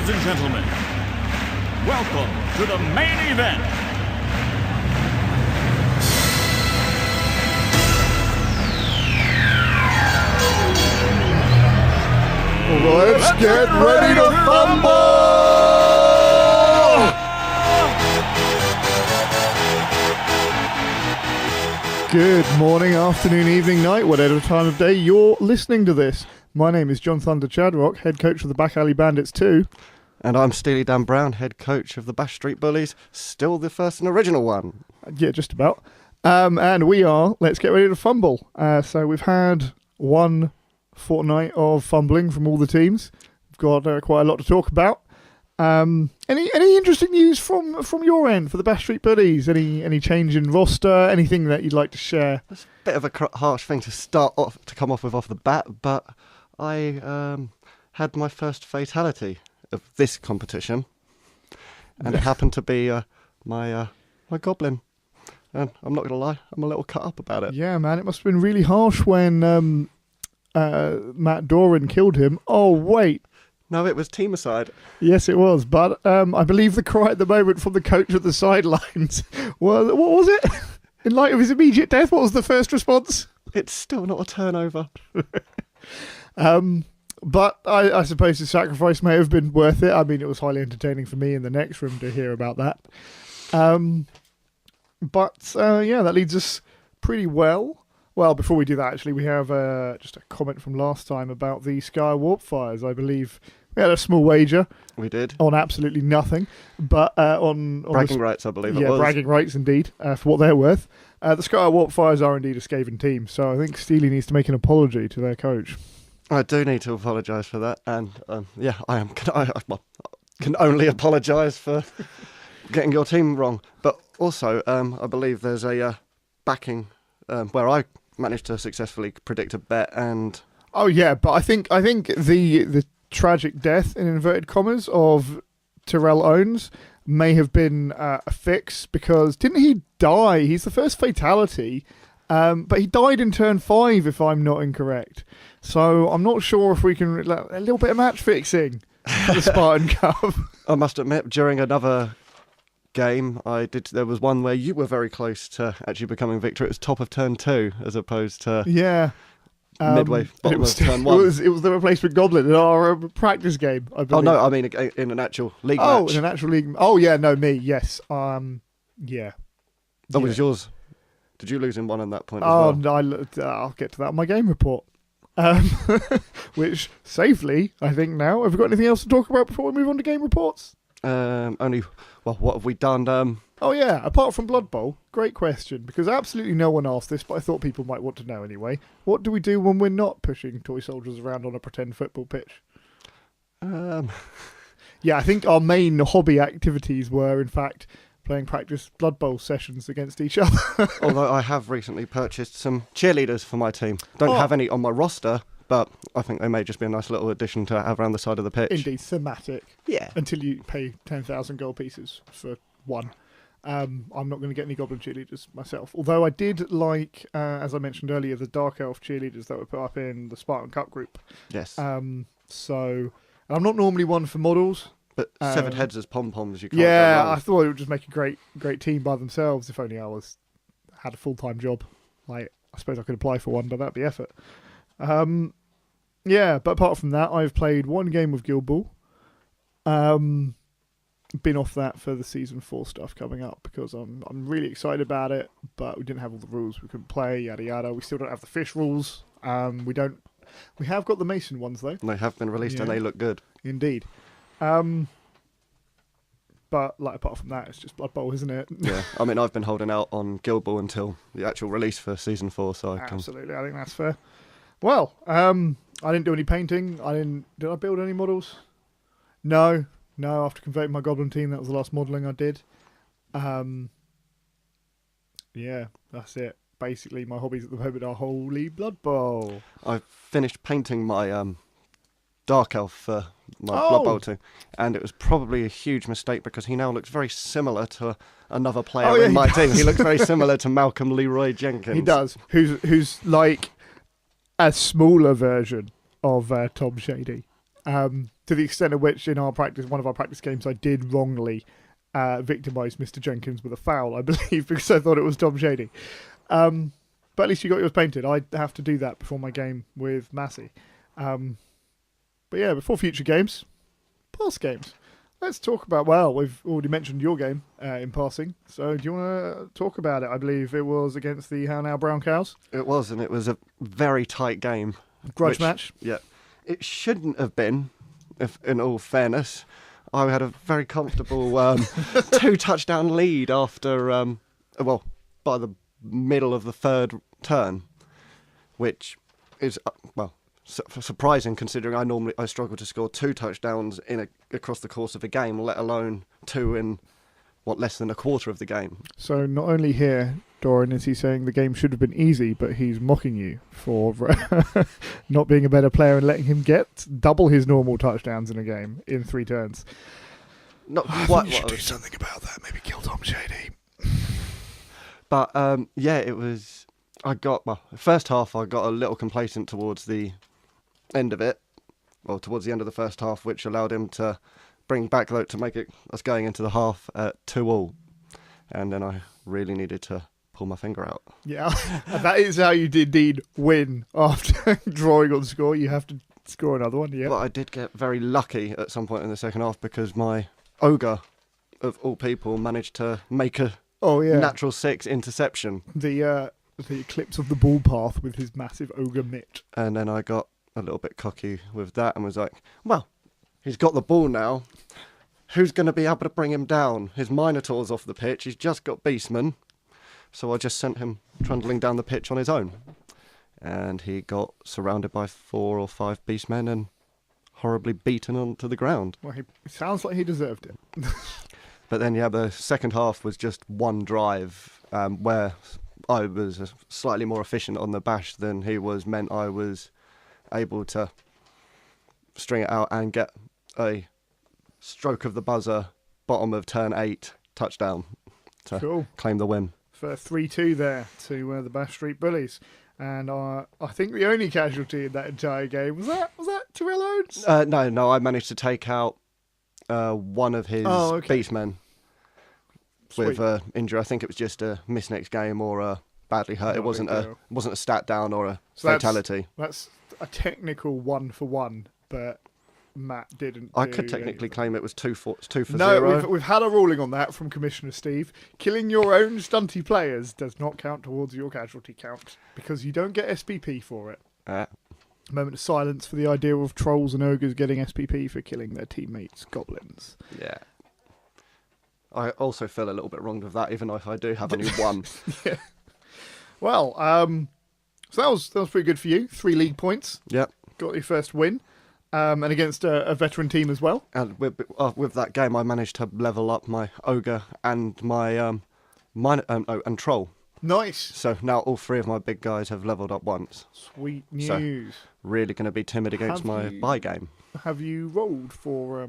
Ladies and gentlemen, welcome to the main event. Let's get ready to fumble! Good morning, afternoon, evening, night, whatever time of day you're listening to this. My name is John Thunder Chadrock, head coach of the Back Alley Bandits 2. And I'm Steely Dan Brown, head coach of the Bash Street Bullies, still the first and original one. Yeah, just about. And we are Let's Get Ready to Fumble. So we've had one fortnight of fumbling from all the teams. We've got quite a lot to talk about. Any interesting news from your end for the Bash Street Bullies? Any change in roster? Anything that you'd like to share? It's a bit of a harsh thing to come off with off the bat, but I had my first fatality of this competition, and it happened to be my goblin. And I'm not going to lie, I'm a little cut up about it. Yeah, man, it must have been really harsh when Matt Doran killed him. Oh, wait. No, it was team-aside. Yes, it was. But I believe the cry at the moment from the coach at the sidelines was, what was it? In light of his immediate death, what was the first response? It's still not a turnover. But I suppose the sacrifice may have been worth it. I mean, it was highly entertaining for me in the next room to hear about that. Yeah, that leads us pretty well. Well, before we do that, actually, we have just a comment from last time about the Sky Warp Fires. I believe we had a small wager. We did. On absolutely nothing, but on bragging rights, I believe it was. Yeah, bragging rights indeed, for what they're worth. The Sky Warp Fires are indeed a scathing team, so I think Steely needs to make an apology to their coach. I do need to apologise for that, and I can only apologise for getting your team wrong. But also, I believe there's a backing where I managed to successfully predict a bet, and oh yeah, but I think the tragic death in inverted commas of Terrell Owens may have been a fix, because didn't he die? He's the first fatality, but he died in turn 5, if I'm not incorrect. So I'm not sure if we can a little bit of match fixing for the Spartan Cup. I must admit, during another game, there was one where you were very close to actually becoming victor. It was top of turn 2 as opposed to midway bottom of turn 1. It was the replacement goblin in our practice game, I believe. Oh no, I mean in an actual league match. Oh, in an actual league. Oh yeah, no, me, yes. Yeah. That was yours. Did you lose in one at that point as well? Oh, I'll get to that on my game report. Which, safely, I think now. Have we got anything else to talk about before we move on to game reports? What have we done? Oh yeah, apart from Blood Bowl, great question, because absolutely no one asked this, but I thought people might want to know anyway. What do we do when we're not pushing toy soldiers around on a pretend football pitch? Yeah, I think our main hobby activities were, in fact, playing practice Blood Bowl sessions against each other. Although I have recently purchased some cheerleaders for my team. Don't have any on my roster, but I think they may just be a nice little addition to have around the side of the pitch. Indeed, thematic. Yeah. Until you pay 10,000 gold pieces for one. I'm not going to get any Goblin cheerleaders myself. Although I did like, as I mentioned earlier, the Dark Elf cheerleaders that were put up in the Spartan Cup group. Yes. So I'm not normally one for models. But severed heads as pom-poms, you can't Yeah, go wrong. I thought it would just make a great team by themselves. If only I had a full-time job. Like, I suppose I could apply for one, but that'd be effort. Yeah, but apart from that, I've played one game of Guild Ball. Been off that for the Season 4 stuff coming up, because I'm really excited about it, but we didn't have all the rules. We couldn't play, yada yada. We still don't have the fish rules. We have got the Mason ones, though. They have been released and they look good. Indeed. But like apart from that, it's just Blood Bowl, isn't it? Yeah, I mean, I've been holding out on Guild Ball until the actual release for Season 4, so Absolutely, I think that's fair. Well, I didn't do any painting. Did I build any models? No, after converting my Goblin team, that was the last modelling I did. Yeah, that's it. Basically, my hobbies at the moment are Holy Blood Bowl. I've finished painting my Dark Elf for my Blood Bowl team, and it was probably a huge mistake because he now looks very similar to another player in my team. He looks very similar to Malcolm Leroy Jenkins. He does. Who's like a smaller version of Tom Shady. To the extent of which in one of our practice games, I did wrongly victimise Mr. Jenkins with a foul, I believe, because I thought it was Tom Shady. But at least you got yours painted. I have to do that before my game with Massey. But yeah, before future games, past games. Let's talk about, well, we've already mentioned your game in passing. So do you want to talk about it? I believe it was against the How Now Brown Cows. It was, and it was a very tight game. Grudge match. Yeah. It shouldn't have been, if in all fairness. I had a very comfortable 2-touchdown lead after, by the middle of the third turn, which is, surprising considering I struggle to score 2 touchdowns across the course of a game, let alone 2 in less than a quarter of the game. So not only here, Doran, is he saying the game should have been easy, but he's mocking you for not being a better player and letting him get double his normal touchdowns in a game in 3 turns. You should do something about that. Maybe kill Tom Shady. But it was. First half I got a little complacent towards the end of it, towards the end of the first half, which allowed him to bring back to make us going into the half at 2-2, and then I really needed to pull my finger out. Yeah, that is how you did indeed win after drawing on score. You have to score another one. Yeah, but I did get very lucky at some point in the second half because my ogre, of all people, managed to make a natural 6 interception. The eclipse of the ball path with his massive ogre mitt. And then I got a little bit cocky with that and was like, well, he's got the ball now. Who's going to be able to bring him down? His Minotaur's off the pitch. He's just got Beastmen. So I just sent him trundling down the pitch on his own. And he got surrounded by 4 or 5 Beastmen and horribly beaten onto the ground. Well, it sounds like he deserved it. But then, the second half was just one drive where I was slightly more efficient on the bash than he was, meant I was able to string it out and get a stroke of the buzzer, bottom of turn 8, touchdown to claim the win. For 3-2 there to the Bash Street Bullies. And I think the only casualty in that entire game, was that Terrell Owens? No, I managed to take out one of his Beastmen with injury. I think it was just a miss next game or a badly hurt. It wasn't a stat down or a fatality. That's a technical 1-for-1, but Matt didn't. I could technically claim it was 2 for 0. No, we've had a ruling on that from Commissioner Steve. Killing your own stunty players does not count towards your casualty count because you don't get SPP for it. A moment of silence for the idea of trolls and ogres getting SPP for killing their teammates, goblins. Yeah. I also feel a little bit wronged with that, even if I do have only one. Yeah. Well, so that was pretty good for you. 3 league points. Yep. Got your first win. And against a veteran team as well. And with that game, I managed to level up my ogre and my and troll. Nice. So now all 3 of my big guys have leveled up once. Sweet news. So really going to be timid against my bye game. Have you rolled for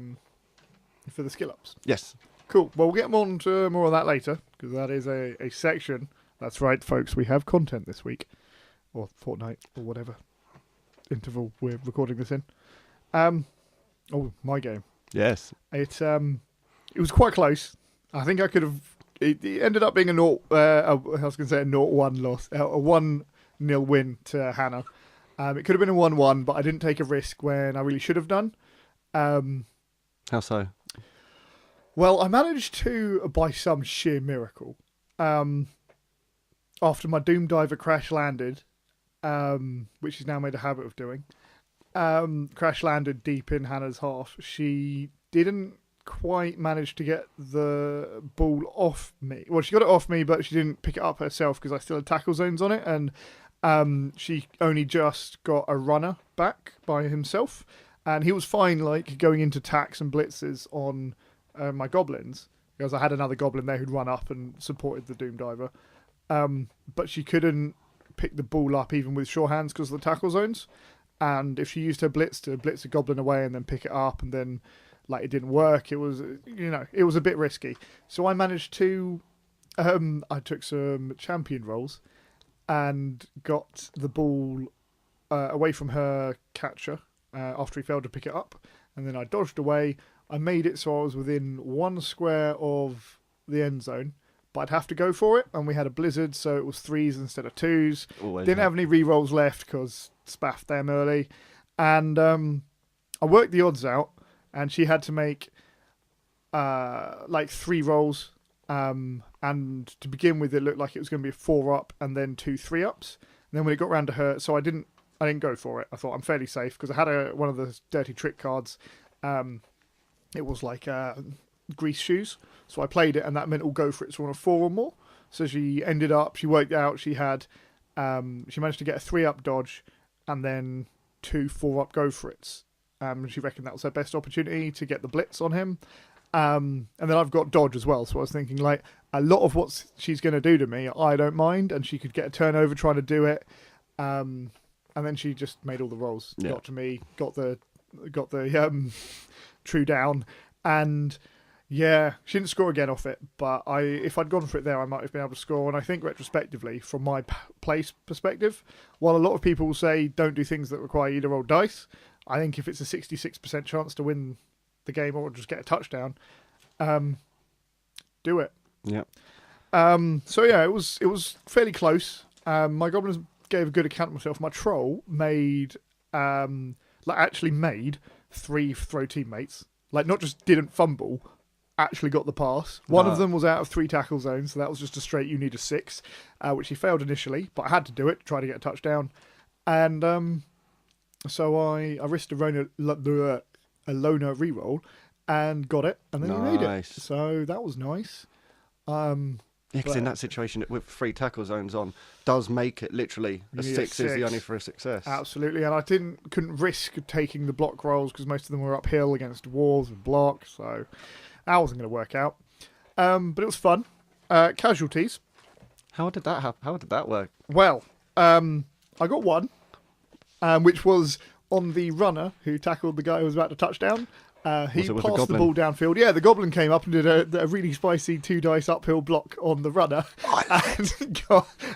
the skill ups? Yes. Cool. Well, we'll get on to more of that later because that is a section. That's right, folks. We have content this week or fortnight or whatever interval we're recording this in. My game. Yes. It was quite close. I think I could have. It ended up being a 0-1 loss, a 1-0 win to Hannah. It could have been a 1-1, but I didn't take a risk when I really should have done. How so? Well, I managed to, by some sheer miracle, after my Doom Diver crash landed, which she's now made a habit of doing. Crash landed deep in Hannah's half. She didn't quite manage to get the ball off me. Well, she got it off me, but she didn't pick it up herself because I still had tackle zones on it, and she only just got a runner back by himself, and he was fine, going into tacks and blitzes on my goblins because I had another goblin there who'd run up and supported the Doom Diver, but she couldn't pick the ball up even with sure hands because of the tackle zones. And if she used her blitz to blitz a goblin away and then pick it up and then it didn't work, it was a bit risky. So I managed to I took some champion rolls and got the ball away from her catcher after he failed to pick it up, and then I dodged away. I made it so I was within 1 square of the end zone, but I'd have to go for it, and we had a blizzard, so it was 3s instead of 2s. Always Didn't have any re-rolls left because spaffed them early, and I worked the odds out, and she had to make like 3 rolls, and to begin with, it looked like it was going to be a 4-up and then 2 3-ups. And then when it got round to her, so I didn't go for it. I thought I'm fairly safe because I had one of the dirty trick cards. It was like grease shoes, so I played it, and that meant all go for it. So on a 4 or more. So she worked out she had, she managed to get a 3-up dodge, and then 2 4-up go for it's. She reckoned that was her best opportunity to get the blitz on him. And then I've got dodge as well, so I was thinking like a lot of what she's going to do to me, I don't mind, and she could get a turnover trying to do it. And then she just made all the rolls, got to me, got the true down, and yeah, she didn't score again off it. But if I'd gone for it there, I might have been able to score. And I think retrospectively, from my place perspective, while a lot of people will say don't do things that require you to roll dice, I think if it's a 66% chance to win the game or just get a touchdown, do it. Yeah. So yeah, it was fairly close. My goblins gave a good account of myself. My troll actually made 3 throw teammates. Like, not just didn't fumble, actually got the pass. One of them was out of 3 tackle zones, so that was just a straight you need a 6, which he failed initially, but I had to do it to try to get a touchdown. And so I risked a loner reroll and got it, and then he made it. So that was nice. Yeah, because in that situation with 3 tackle zones on, does make it literally a 6 is the only for a success. Absolutely, and I couldn't risk taking the block rolls because most of them were uphill against walls and block, so that wasn't going to work out. But it was fun. Casualties. How did that happen? How did that work? Well, I got 1, which was on the runner who tackled the guy who was about to touchdon. He passed the ball downfield. Yeah, the goblin came up and did a really spicy 2 dice uphill block on the runner,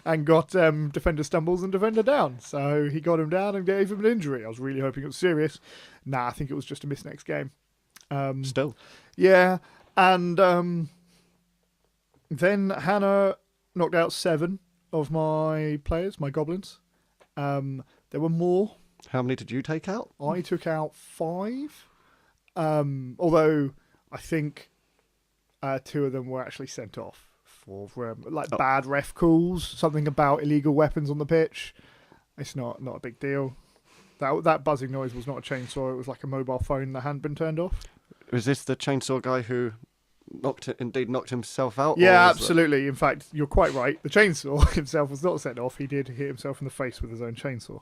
and got defender stumbles and defender down. So he got him down and gave him an injury. I was really hoping it was serious. Nah, I think it was just a miss next game. Still. Yeah, and then Hannah knocked out 7 of my players, my goblins. There were more. How many did you take out? I took out 5. Although I think 2 of them were actually sent off for bad ref calls, something about illegal weapons on the pitch. It's not a big deal. That buzzing noise was not a chainsaw; it was like a mobile phone that hadn't been turned off. Was this the chainsaw guy who knocked himself out? Yeah, absolutely. In fact, you're quite right. The chainsaw himself was not sent off. He did hit himself in the face with his own chainsaw.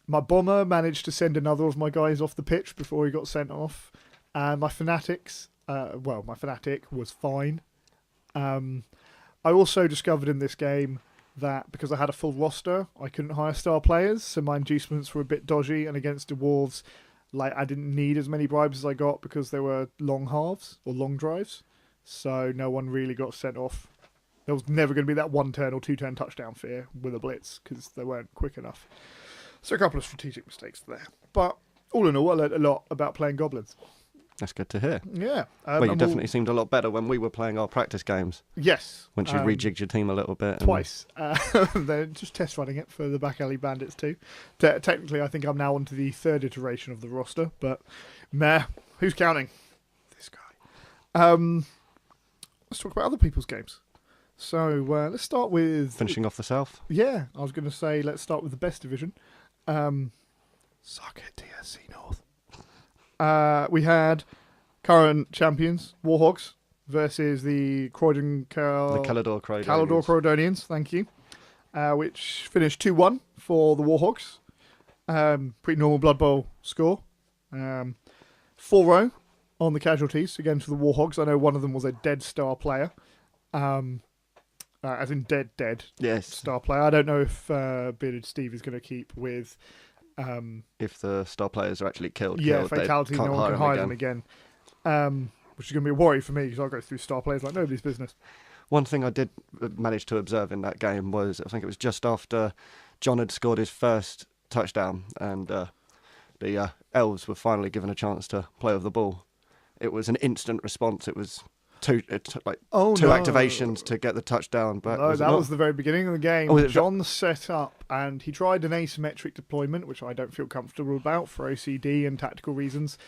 My bomber managed to send another of my guys off the pitch before he got sent off. My fanatics, my fanatic was fine. I also discovered in this game that because I had a full roster, I couldn't hire star players, so my inducements were a bit dodgy, and against the Wolves, I didn't need as many bribes as I got because they were long halves or long drives, so no one really got sent off. There was never going to be that 1-turn or 2-turn touchdown fear with a blitz because they weren't quick enough. So a couple of strategic mistakes there. But all in all, I learned a lot about playing goblins. That's good to hear. Yeah. Well, you definitely seemed a lot better when we were playing our practice games. Yes. Once you rejigged your team a little bit. Twice. They're just test running it for the Back Alley Bandits too. Technically, I think I'm now on to the 3rd iteration of the roster, but meh. Who's counting? This guy. Let's talk about other people's games. So let's start with... Finishing off the South? Yeah, I was going to say let's start with the best division. Suck it, TSC North. We had current champions, Warhogs, versus the Croydon... the Calador Croydonians. Calador Croydonians, thank you. Which finished 2-1 for the Warhogs. Pretty normal Blood Bowl score. 4-0 on the casualties, again for the Warhogs. I know one of them was a dead star player. As in dead yes. star player. I don't know if Bearded Steve is going to keep with... if the star players are actually killed. Fatality, no one can hire them again. Which is going to be a worry for me because I'll go through star players like nobody's business. One thing I did manage to observe in that game was, I think it was just after John had scored his first touchdown, and the Elves were finally given a chance to play with the ball, it was an instant response. It was two activations to get the touchdown. But no, that was the very beginning of the game. Oh, John set up and he tried an asymmetric deployment, which I don't feel comfortable about for OCD and tactical reasons.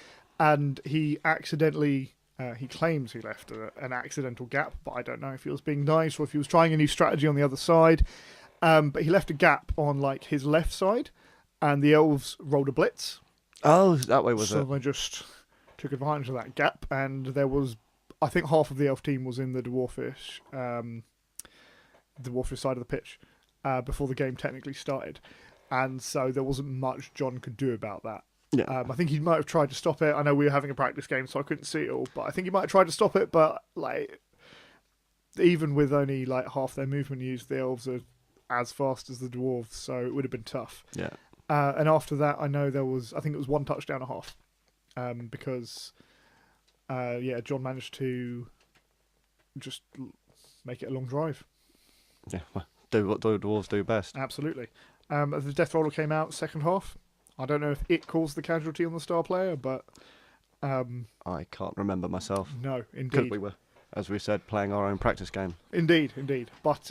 And he accidentally, he claims he left an accidental gap, but I don't know if he was being nice or if he was trying a new strategy on the other side. But he left a gap on like his left side, and the Elves rolled a blitz. Oh, that way was it? So they just took advantage of that gap, and there was, I think, half of the Elf team was in the dwarfish side of the pitch before the game technically started, and so there wasn't much John could do about that. Yeah. I think he might have tried to stop it. I know we were having a practice game, so I couldn't see it all, but I think he might have tried to stop it. But like, even with only like half their movement used, the Elves are as fast as the dwarves, so it would have been tough. Yeah. And after that, I know there was, I think it was 1 touchdown and a half, because John managed to just make it a long drive. Yeah, well, do what the dwarves do best. Absolutely. As the death roller came out second half, I don't know if it caused the casualty on the star player, but I can't remember myself. no, indeed. Because we were, as we said, playing our own practice game. Indeed. But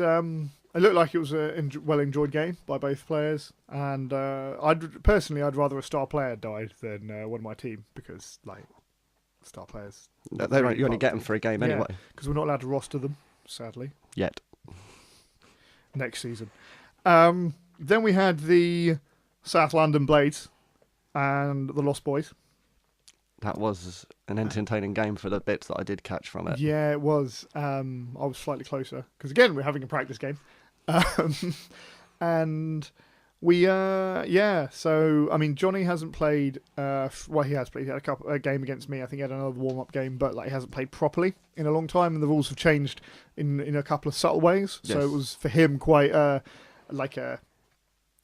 it looked like it was a well-enjoyed game by both players, and I'd rather a star player died than one of my team, because like star players, You only get them for a game anyway. because we're not allowed to roster them, sadly. Yet. Next season. Then we had the South London Blades and the Lost Boys. That was an entertaining game for the bits that I did catch from it. Yeah, it was. I was slightly closer because again we're having a practice game, and we So I mean, Johnny hasn't played. He has played. He had a game against me. I think he had another warm-up game, but like he hasn't played properly in a long time, and the rules have changed in a couple of subtle ways. Yes. So it was for him quite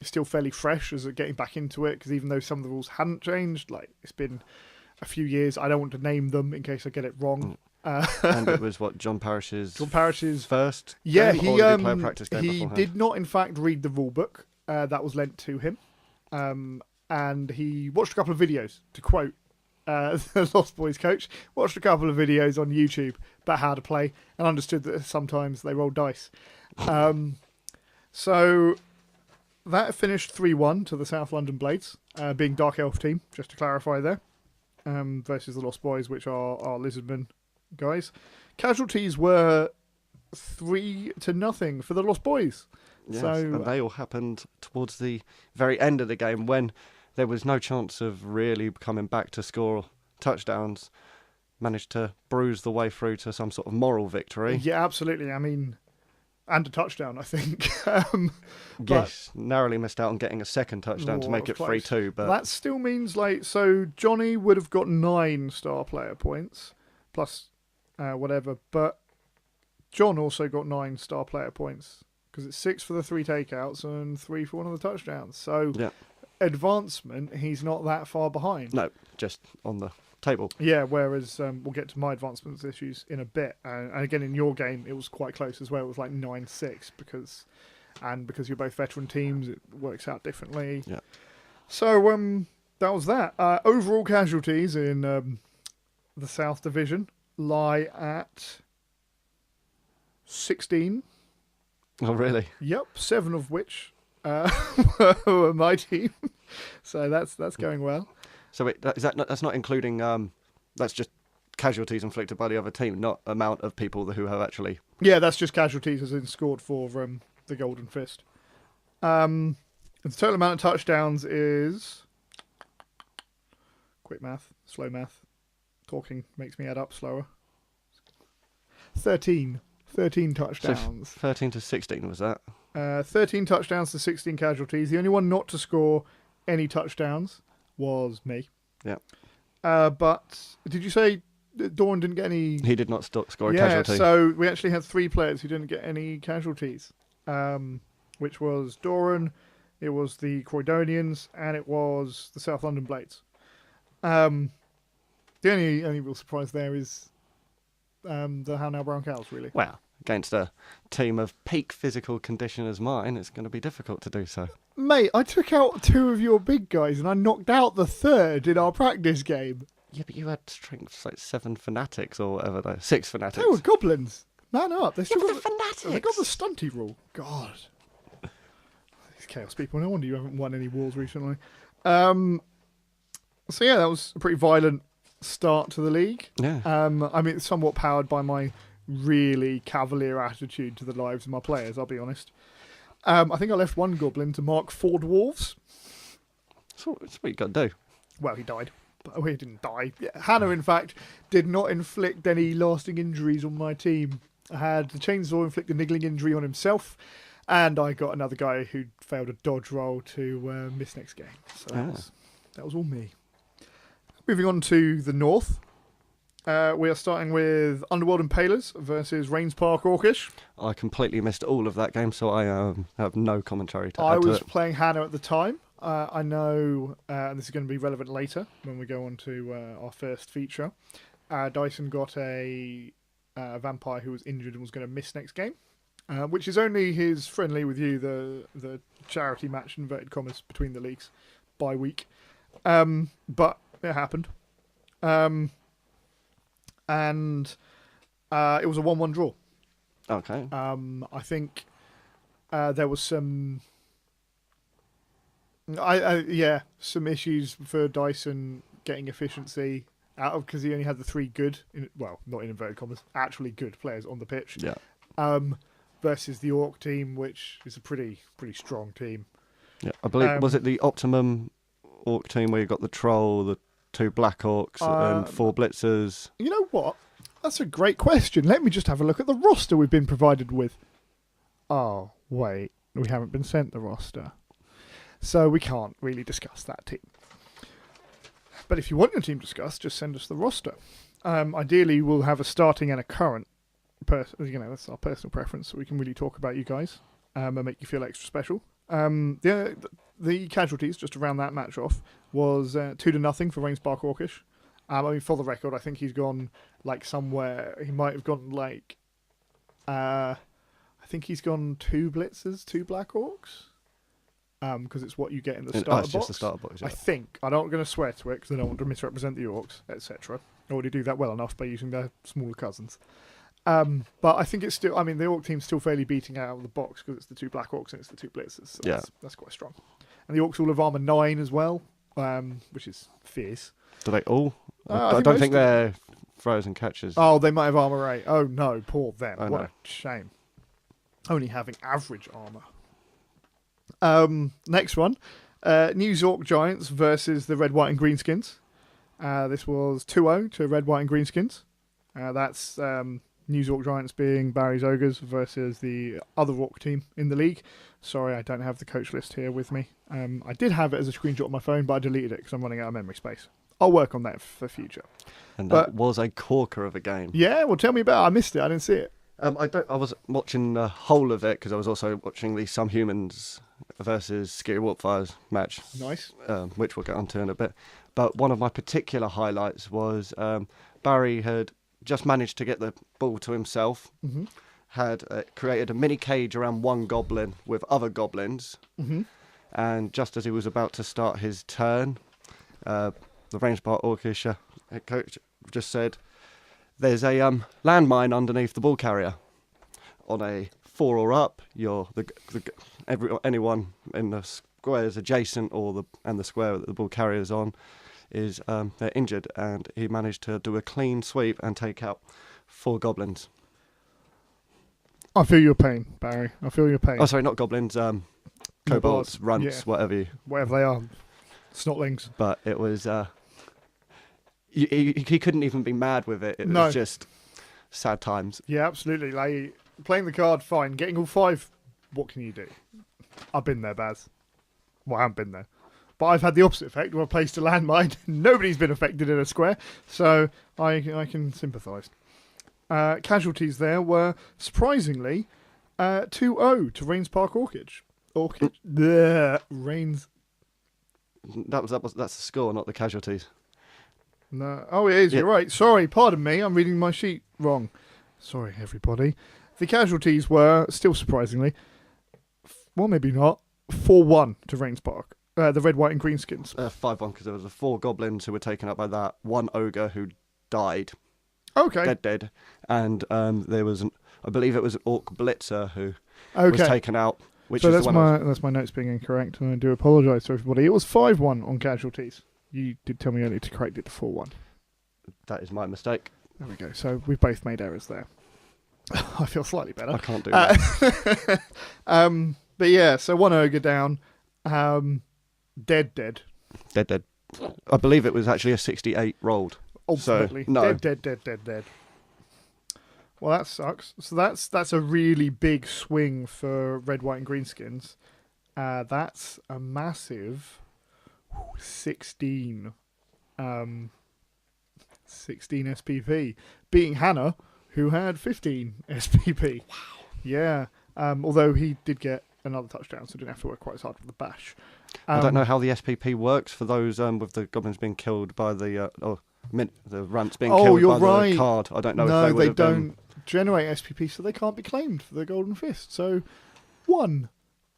still fairly fresh as getting back into it, because even though some of the rules hadn't changed, like it's been a few years. I don't want to name them in case I get it wrong. And it was what, John Parrish's first yeah, game, or did he play a practice game he beforehand? did not in fact read the rule book that was lent to him, and he watched a couple of videos, to quote the Lost Boys coach, watched a couple of videos on YouTube about how to play and understood that sometimes they roll dice. So that finished 3-1 to the South London Blades, being Dark Elf team, just to clarify there, versus the Lost Boys, which are our Lizardmen guys. Casualties were 3-0 for the Lost Boys. Yes, So and they all happened towards the very end of the game when there was no chance of really coming back to score touchdowns. Managed to bruise the way through to some sort of moral victory. Yeah, absolutely. I mean, and a touchdown, I think. Yes, narrowly missed out on getting a second touchdown to make it 3-2. But that still means, like, so Johnny would have got 9 star player points, plus whatever, but John also got 9 star player points, because it's 6 for the 3 takeouts and 3 for one of the touchdowns. So, advancement, he's not that far behind. No, just on the table. Yeah, whereas we'll get to my advancements issues in a bit. And again, in your game, it was quite close as well. It was like 9-6 because you're both veteran teams, it works out differently. Yeah. So that was that. Overall casualties in the South Division lie at 16. Oh, really? Yep, 7 of which were my team. So that's going well. So that's not including, that's just casualties inflicted by the other team, not amount of people who have actually... Yeah, that's just casualties as in scored for the Golden Fist. The total amount of touchdowns is... Quick math, slow math. Talking makes me add up slower. 13 touchdowns. So 13 to 16 was that? 13 touchdowns to 16 casualties. The only one not to score any touchdowns was me. Yeah. But did you say Dawn didn't get any... He did not score a casualty. Yeah, so we actually had 3 players who didn't get any casualties, which was Doran, it was the Croydonians, and it was the South London Blades. The only real surprise there is the How Now Brown Cows, really. Well, against a team of peak physical condition as mine, it's going to be difficult to do so. Mate, I took out 2 of your big guys and I knocked out the 3rd in our practice game. Yeah, but you had strength like 7 fanatics or whatever, 6 fanatics. They were goblins. Man up. They still Yeah, got but they're fanatics. They got the stunty rule. God. These chaos people. No wonder you haven't won any wars recently. So yeah, that was a pretty violent start to the league. Yeah. I mean, it's somewhat powered by my really cavalier attitude to the lives of my players, I'll be honest. I think I left 1 goblin to mark 4 dwarves. That's what you got to do. Well, he died. But he didn't die. Yeah, Hannah, in fact, did not inflict any lasting injuries on my team. I had the chainsaw inflict a niggling injury on himself, and I got another guy who failed a dodge roll to miss next game. So that was all me. Moving on to the north. We are starting with Underworld Impalers versus Rains Park Orcish. I completely missed all of that game, so I have no commentary to I add to was it. playing Hannah at the time. I know, and this is going to be relevant later when we go on to our first feature. Dyson got a vampire who was injured and was going to miss next game, which is only his friendly with you, the charity match, inverted commas, between the leagues by week. But it happened. And it was a 1-1 draw. Okay. I think there was some... some issues for Dyson getting efficiency out of, because he only had the 3 good, not in inverted commas, actually good players on the pitch. Yeah. Versus the Orc team, which is a pretty strong team. Yeah, I believe was it the Optimum Orc team where you got the Troll, the 2 Black Orcs, and 4 Blitzers? You know what? That's a great question. Let me just have a look at the roster we've been provided with. Oh, wait. We haven't been sent the roster. So we can't really discuss that team. But if you want your team discussed, just send us the roster. Ideally, we'll have a starting and a current person. That's our personal preference, so we can really talk about you guys and make you feel extra special. The casualties, just around that match off, was 2-0 for Rains Park Orcish. For the record, I think he's gone somewhere. He might have gone I think he's gone 2 Blitzers, 2 Black Orcs. Because it's what you get in the starter box. It's just the starter box, yeah. I think. I'm not going to swear to it because I don't want to misrepresent the Orcs, etc. I already do that well enough by using their smaller cousins. But I think it's still... the Orc team's still fairly beating out of the box because it's the 2 Black Orcs and it's the 2 Blitzers. So that's quite strong. And the Orcs all have armour 9 as well, which is fierce. Do they all? I don't think they're throws and catches. Oh, they might have armour 8. Oh no, poor them. Oh, what no. a shame. Only having average armour. Next one, New York Giants versus the Red, White and Greenskins. This was 2-0 to Red, White and Greenskins. That's New York Giants being Barry's Ogres versus the other Orc team in the league. Sorry, I don't have the coach list here with me. I did have it as a screenshot on my phone, but I deleted it because I'm running out of memory space. I'll work on that for future. And that was a corker of a game. Yeah, well, tell me about it. I missed it. I didn't see it. I was watching the whole of it because I was also watching the Some Humans versus Scary Warpfires match. Nice. Which we'll get onto in a bit. But one of my particular highlights was Barry had just managed to get the ball to himself, had created a mini cage around 1 goblin with other goblins, and just as he was about to start his turn, the Range Park Orcish head coach just said, "There's a landmine underneath the ball carrier. On a 4 or up, anyone in the squares adjacent and the square that the ball carrier's on is they're injured." And he managed to do a clean sweep and take out 4 goblins. I feel your pain, Barry. I feel your pain. Oh, sorry, not goblins. Kobolds, runts, whatever they are, snotlings. But it was. He couldn't even be mad with it. It was just sad times. Yeah, absolutely. Playing the card, fine. Getting all 5, what can you do? I've been there, Baz. Well, I haven't been there. But I've had the opposite effect where I placed a landmine. Nobody's been affected in a square. So I can sympathise. Casualties there were, surprisingly, 2-0 to Rains Park Orcish. Rains. That's the score, not the casualties. No. Oh, it is. Yeah. You're right. Sorry. Pardon me. I'm reading my sheet wrong. Sorry, everybody. The casualties were, still surprisingly, well, maybe not, 4-1 to Rain Spark. The red, white, and green skins. 5-1 because there was the 4 goblins who were taken out by that, 1 ogre who died. Okay. Dead. And there was, I believe it was an orc blitzer who Okay. was taken out. Which So is that's the one that's my notes being incorrect, and I do apologise to everybody. It was 5-1 on casualties. You did tell me earlier to correct it to 4-1. That is my mistake. There we go. So we've both made errors there. I feel slightly better. I can't do that. But yeah, so 1 ogre down. Dead. Dead. I believe it was actually a 68 rolled. Ultimately. So, no. Dead. Well, that sucks. So that's a really big swing for red, white, and green skins. That's a massive 16 SPP, beating Hannah, who had 15 SPP. Wow. Yeah. Although he did get another touchdown, so didn't have to work quite as hard with the bash. I don't know how the SPP works for those with the goblins being killed by the the rants being killed you're by right. the card. I don't know No, if they would have don't generate SPP, so they can't be claimed for the Golden Fist. So 1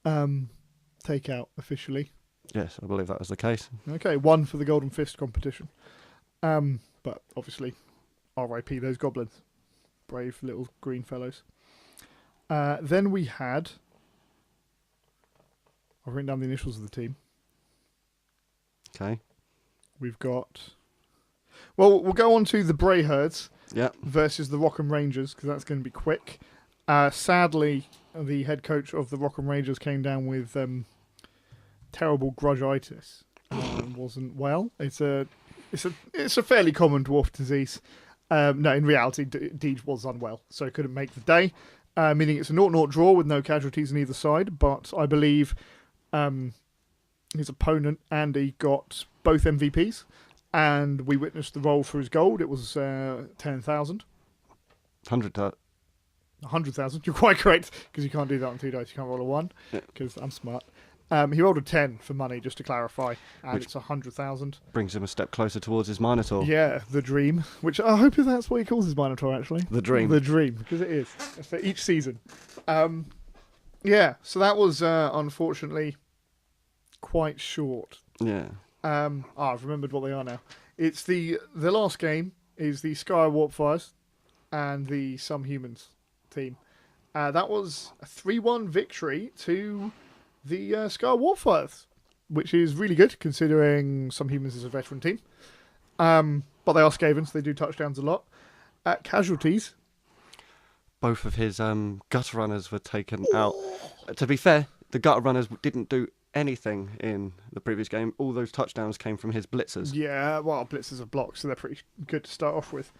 takeout officially. Yes, I believe that was the case. Okay, 1 for the Golden Fist competition. But obviously, RIP those goblins. Brave little green fellows. Then we had... I've written down the initials of the team. Okay. We've got... Well, we'll go on to the Bray Herds versus the Rockham Rangers, because that's going to be quick. Sadly, the head coach of the Rockham Rangers came down with terrible grudgeitis. Wasn't well. It's a fairly common dwarf disease. No, in reality, Deej was unwell, so he couldn't make the day. Meaning it's a 0-0 draw with no casualties on either side. But I believe his opponent Andy got both MVPs, and we witnessed the roll for his gold. It was 10,000. 100,000. You're quite correct, because you can't do that on 2 dice. You can't roll a 1, because I'm smart. He rolled a 10 for money, just to clarify, and it's 100,000. Brings him a step closer towards his Minotaur. Yeah, the dream, which I hope that's what he calls his Minotaur, actually. The dream. The dream, because it is, for each season. Yeah, so that was, unfortunately, quite short. Yeah. I've remembered what they are now. It's the last game is the Sky Warp Fires and the Some Humans team. That was a 3-1 victory to the Sky Warp Fires, which is really good considering Some Humans is a veteran team. But they are Skavens, so they do touchdowns a lot. Casualties. Both of his gutter runners were taken out. To be fair, the gutter runners didn't do anything in the previous game. All those touchdowns came from his blitzers. Yeah, well, blitzers are blocks, so they're pretty good to start off with.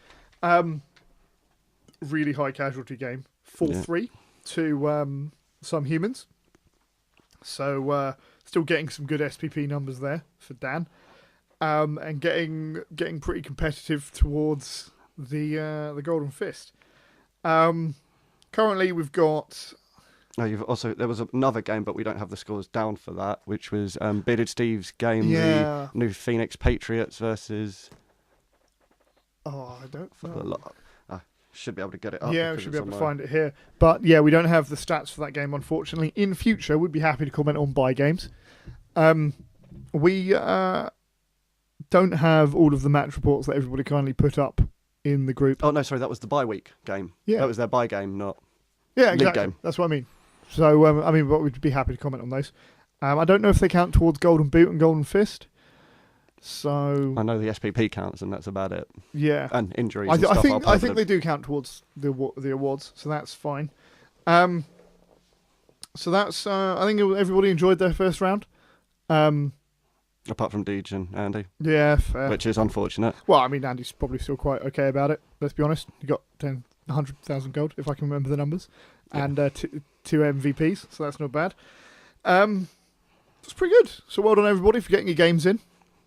Really high casualty game. 4-3 to Some Humans. So still getting some good SPP numbers there for Dan. And getting pretty competitive towards the Golden Fist. Currently we've got... No, there was another game, but we don't have the scores down for that, which was Bearded Steve's game, the New Phoenix Patriots versus... Oh, I don't know. I should be able to get it up. Yeah, we should be able to find it here. But yeah, we don't have the stats for that game, unfortunately. In future, we'd be happy to comment on bye games. We don't have all of the match reports that everybody kindly put up in the group. Oh, no, sorry, that was the bye week game. Yeah. That was their bye game, not exactly. league game. That's what I mean. So, but we'd be happy to comment on those. I don't know if they count towards Golden Boot and Golden Fist. So I know the SPP counts, and that's about it. Yeah, and injuries. I think they do count towards the awards, so that's fine. So that's I think everybody enjoyed their first round. Apart from Deej and Andy. Yeah, fair. Which is unfortunate. Well, I mean, Andy's probably still quite okay about it. Let's be honest. He got 100,000 gold, if I can remember the numbers, and 2 MVPs, so that's not bad. That's pretty good. So well done everybody for getting your games in.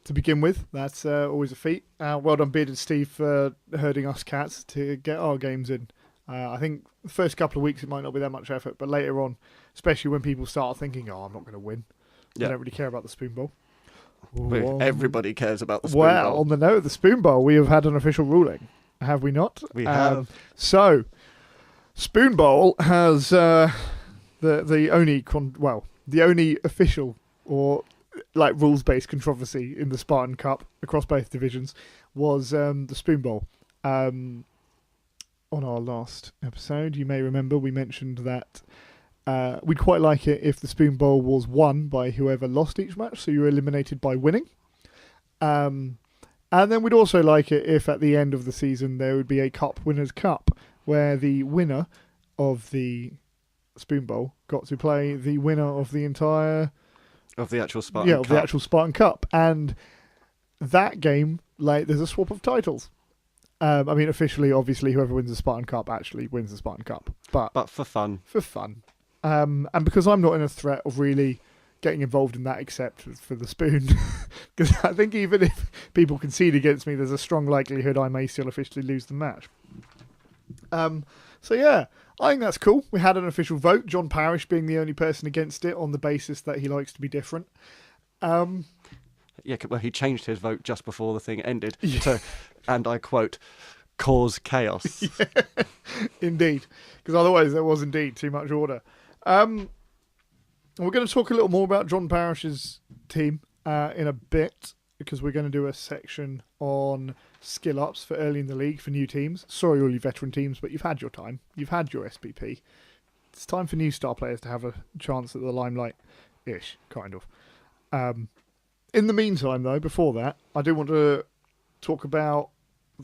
To begin with, that's always a feat. Well done, Bearded Steve, for herding us cats to get our games in. I think the first couple of weeks it might not be that much effort, but later on, especially when people start thinking, "Oh, I'm not going to win," they don't really care about the Spoon Bowl. Everybody cares about the Spoon Bowl. Well, on the note of the Spoon Bowl, we have had an official ruling, have we not? We have. So, Spoon Bowl has the only the only official or like rules based controversy in the Spartan Cup across both divisions was the Spoon Bowl. On our last episode, you may remember we mentioned that we'd quite like it if the Spoon Bowl was won by whoever lost each match, so you were eliminated by winning. And then we'd also like it if at the end of the season there would be a Cup Winners' Cup, where the winner of the Spoon Bowl got to play the winner of the entire... Of the actual Spartan Cup. Of the actual Spartan Cup. And that game, like, there's a swap of titles. I mean, officially, obviously, whoever wins the Spartan Cup actually wins the Spartan Cup. But for fun. For fun. And because I'm not in a threat of really getting involved in that except for the spoon, because I think even if people concede against me, there's a strong likelihood I may still officially lose the match. So yeah, I think that's cool. We had an official vote, John Parrish being the only person against it on the basis that he likes to be different. Yeah, well, he changed his vote just before the thing ended to, and I quote, cause chaos. Yeah, indeed, because otherwise there was indeed too much order. We're going to talk a little more about John Parrish's team in a bit, because we're going to do a section on skill ups for early in the league for new teams. Sorry, all you veteran teams, but you've had your time. You've had your SPP. It's time for new star players to have a chance at the limelight-ish, kind of. In the meantime, though, before that, I do want to talk about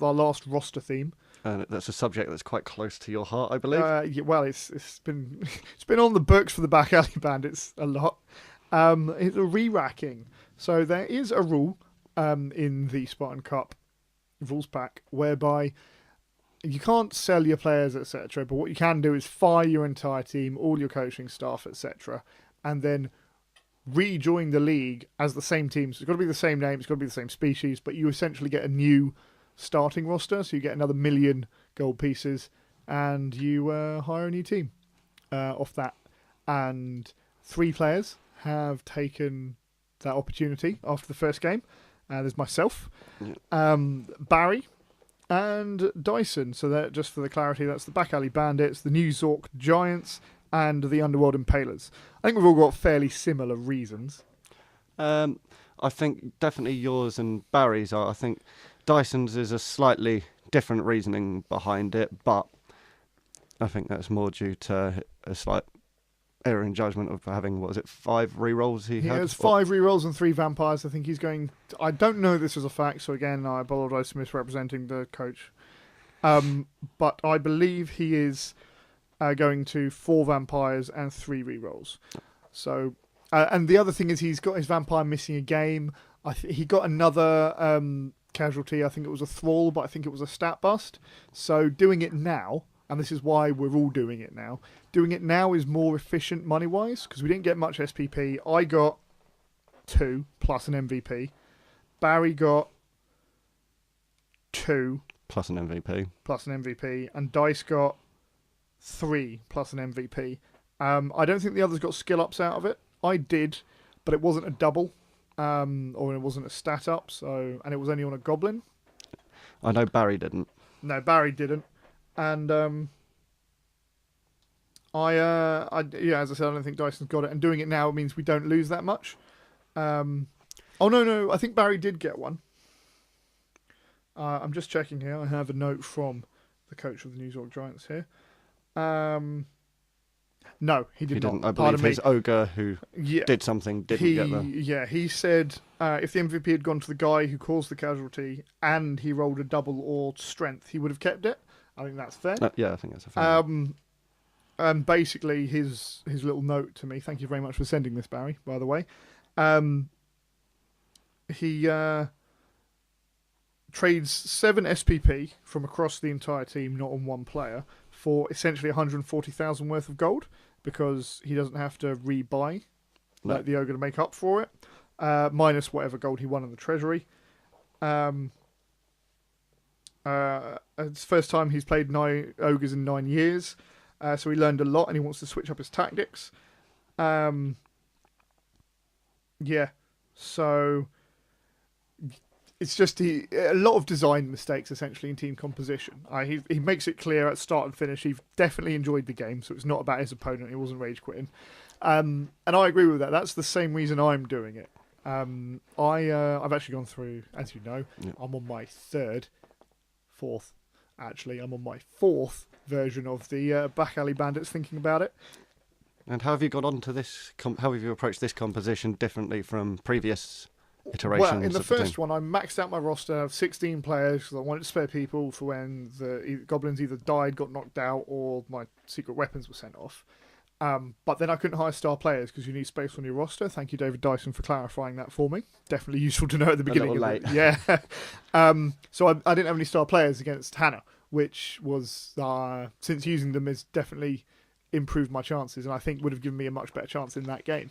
our last roster theme. That's a subject that's quite close to your heart, I believe. Yeah, well, it's been it's been on the books for the back alley bandits a lot. It's a reracking. So there is a rule in the Spartan Cup rules pack whereby you can't sell your players, etc. But what you can do is fire your entire team, all your coaching staff, etc., and then rejoin the league as the same team. So it's got to be the same name, it's got to be the same species, but you essentially get a new starting roster, so you get another 1 million gold pieces, and you hire a new team off that. And 3 players have taken that opportunity after the first game. There's myself, Barry, and Dyson. So that, just for the clarity, that's the Back Alley Bandits, the New Zork Giants, and the Underworld Impalers. I think we've all got fairly similar reasons. I think definitely yours and Barry's are. I think Dyson's is a slightly different reasoning behind it, but I think that's more due to a slight error in judgment of having, 5 rerolls he had? He has 5 rerolls and 3 vampires. I think he's going... I don't know this as a fact, so again, I apologise for misrepresenting the coach. But I believe he is going to 4 vampires and 3 rerolls. So, and the other thing is he's got his vampire missing a game. He got another casualty. I think it was a thrall, but I think it was a stat bust. So doing it now, and this is why we're all doing it now, doing it now is more efficient money-wise, because we didn't get much SPP. I got 2 plus an MVP. Barry got 2 plus an MVP. And Dice got 3 plus an MVP. I don't think the others got skill ups out of it. I did, but it wasn't a double, or it wasn't a stat up, and it was only on a goblin. I know Barry didn't. No, Barry didn't. And as I said, I don't think Dyson's got it. And doing it now means we don't lose that much. No, I think Barry did get one. I'm just checking here. I have a note from the coach of the New York Giants here. No, he didn't. I believe his ogre who did something didn't get there. Yeah, he said if the MVP had gone to the guy who caused the casualty and he rolled a double or strength, he would have kept it. I think that's fair. Yeah, I think that's a fair. And basically his little note to me. Thank you very much for sending this, Barry. By the way, he trades 7 SPP from across the entire team, not on one player, for essentially 140,000 worth of gold, because he doesn't have to rebuy like the ogre to make up for it, minus whatever gold he won in the treasury. It's the first time he's played 9 ogres in 9 years, so he learned a lot and he wants to switch up his tactics. So it's just a lot of design mistakes essentially in team composition. He makes it clear at start and finish. He definitely enjoyed the game, so it's not about his opponent. He wasn't rage quitting, and I agree with that. That's the same reason I'm doing it. I've actually gone through, as you know, I'm on my fourth. Actually, I'm on my fourth version of the Back Alley Bandits. Thinking about it. And how have you got on to this? How have you approached this composition differently from previous iterations? Well, in the of first team? one, I maxed out my roster of 16 players because I wanted to spare people for when the goblins either died, got knocked out, or my secret weapons were sent off. But then I couldn't hire star players because you need space on your roster. Thank you, David Dyson, for clarifying that for me. Definitely useful to know at the beginning. A little late. Yeah. So I didn't have any star players against Hannah, which was, since using them, has definitely improved my chances, and I think would have given me a much better chance in that game.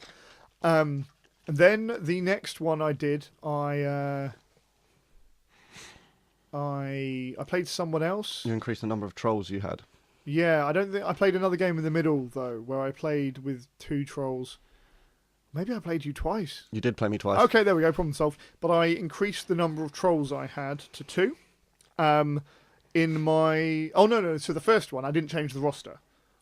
And then the next one I did, I played someone else. You increased the number of trolls you had. Yeah, I don't think I played another game in the middle though, where I played with 2 trolls. Maybe I played you twice. You did play me twice. Okay, there we go, problem solved. But I increased the number of trolls I had to 2. In my so the first one I didn't change the roster.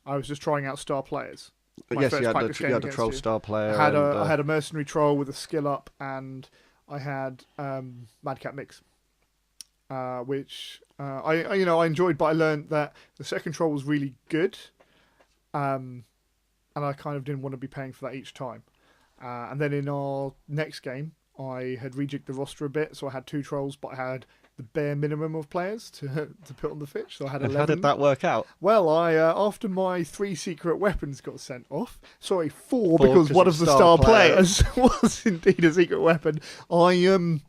I was just trying out star players. Yes, you had a troll star player. I had a mercenary troll with a skill up, and I had Madcap Mix, which I enjoyed, but I learned that the second troll was really good, and I kind of didn't want to be paying for that each time. And then in our next game, I had rejigged the roster a bit, so I had 2 trolls, but I had the bare minimum of players to put on the pitch. So I had 11. How did that work out? Well, after my 3 secret weapons got sent off, 4 because one of the star players was indeed a secret weapon, I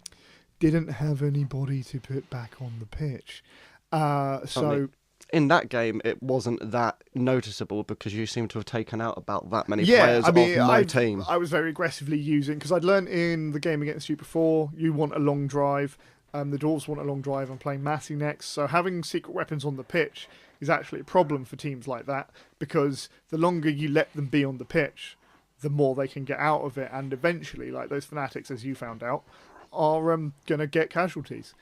didn't have anybody to put back on the pitch. In that game, it wasn't that noticeable because you seem to have taken out about that many players off my team. I was very aggressively using, because I'd learned in the game against you before, you want a long drive. The Dwarves want a long drive. I'm playing Massey next, so having secret weapons on the pitch is actually a problem for teams like that, because the longer you let them be on the pitch, the more they can get out of it, and eventually, like those fanatics, as you found out, are going to get casualties.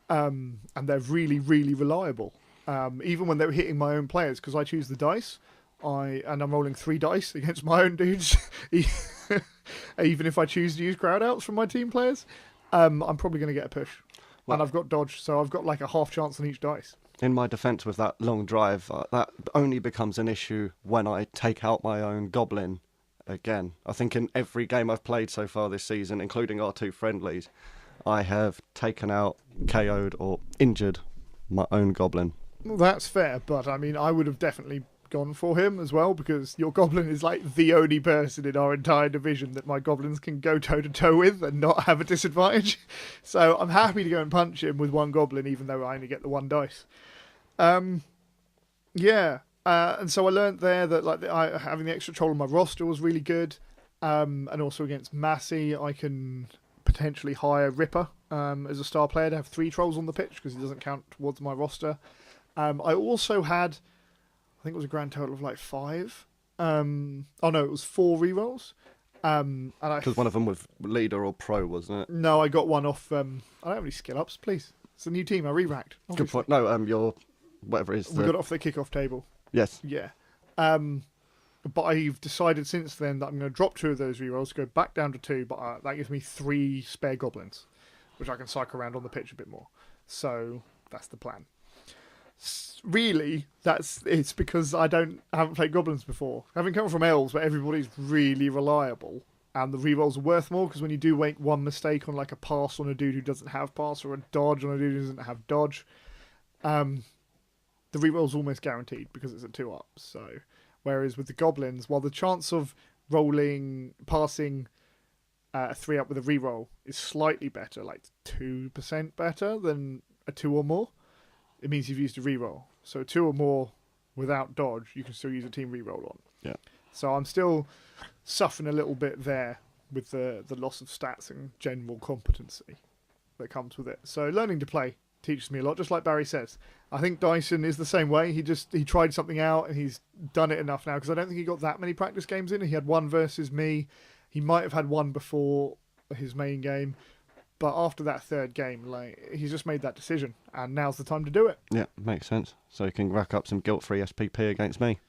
And they're really, really reliable. Even when they're hitting my own players, because I choose the dice, and I'm rolling 3 dice against my own dudes, even if I choose to use crowd outs from my team players, I'm probably going to get a push. Well, and I've got dodge, so I've got like a half chance on each dice. In my defence with that long drive, that only becomes an issue when I take out my own goblin again. I think in every game I've played so far this season, including our 2 friendlies, I have taken out, KO'd or injured my own goblin. Well, that's fair, but I mean, I would have definitely gone for him as well, because your goblin is like the only person in our entire division that my goblins can go toe-to-toe with and not have a disadvantage. So I'm happy to go and punch him with 1 goblin, even though I only get the 1 dice. And so I learned there that having the extra troll on my roster was really good, and also against Massey I can potentially hire Ripper as a star player to have 3 trolls on the pitch, because he doesn't count towards my roster. I also had, I think it was a grand total of like 5. It was 4 rerolls. Because one of them was leader or pro, wasn't it? No, I got one off. I don't have any skill ups, please. It's a new team. I re-racked. Good point. No, your whatever it is. We got it off the kickoff table. Yes. Yeah. But I've decided since then that I'm going to drop 2 of those rerolls, go back down to 2, but that gives me 3 spare goblins, which I can cycle around on the pitch a bit more. So that's the plan. Really, it's because I haven't played goblins before. Having come from elves where everybody's really reliable and the rerolls are worth more, because when you do make 1 mistake on like a pass on a dude who doesn't have pass, or a dodge on a dude who doesn't have dodge, the reroll's almost guaranteed because it's a 2-up. So whereas with the goblins, while the chance of passing a 3-up with a reroll is slightly better, like 2% better than a 2 or more, it means you've used a reroll. So 2 or more without dodge, you can still use a team reroll on. Yeah. So I'm still suffering a little bit there with the loss of stats and general competency that comes with it. So learning to play teaches me a lot, just like Barry says. I think Dyson is the same way. He tried something out and he's done it enough now, because I don't think he got that many practice games in. He had 1 versus me. He might have had 1 before his main game. But after that third game, like, he's just made that decision, and now's the time to do it. Yeah, makes sense. So you can rack up some guilt-free SPP against me.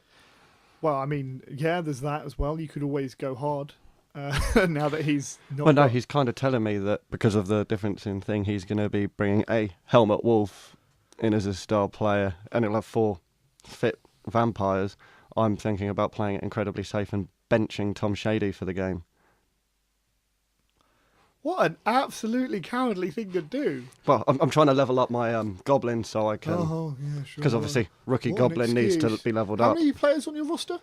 Well, I mean, yeah, there's that as well. You could always go hard now that he's not. Well, no, he's kind of telling me that because of the difference in thing, he's going to be bringing a Helmut Wolf in as a star player, and he'll have 4 fit vampires. I'm thinking about playing it incredibly safe and benching Tom Shady for the game. What an absolutely cowardly thing to do. Well, I'm trying to level up my goblin so I can... Oh, yeah, sure. Because obviously, rookie What an goblin needs to excuse. be leveled How up. many players on your roster?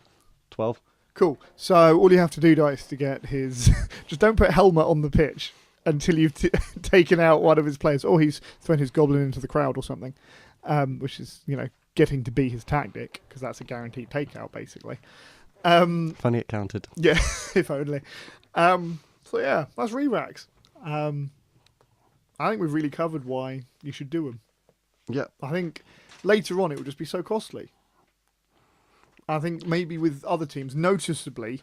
12. Cool. So all you have to do, Dice, to get his... just don't put Helmet on the pitch until you've taken out one of his players, or he's thrown his goblin into the crowd or something, which is, getting to be his tactic, because that's a guaranteed takeout, basically. Funny it counted. Yeah, if only. So yeah, that's re-racks. I think we've really covered why you should do them. Yeah. I think later on it will just be so costly. I think maybe with other teams, noticeably,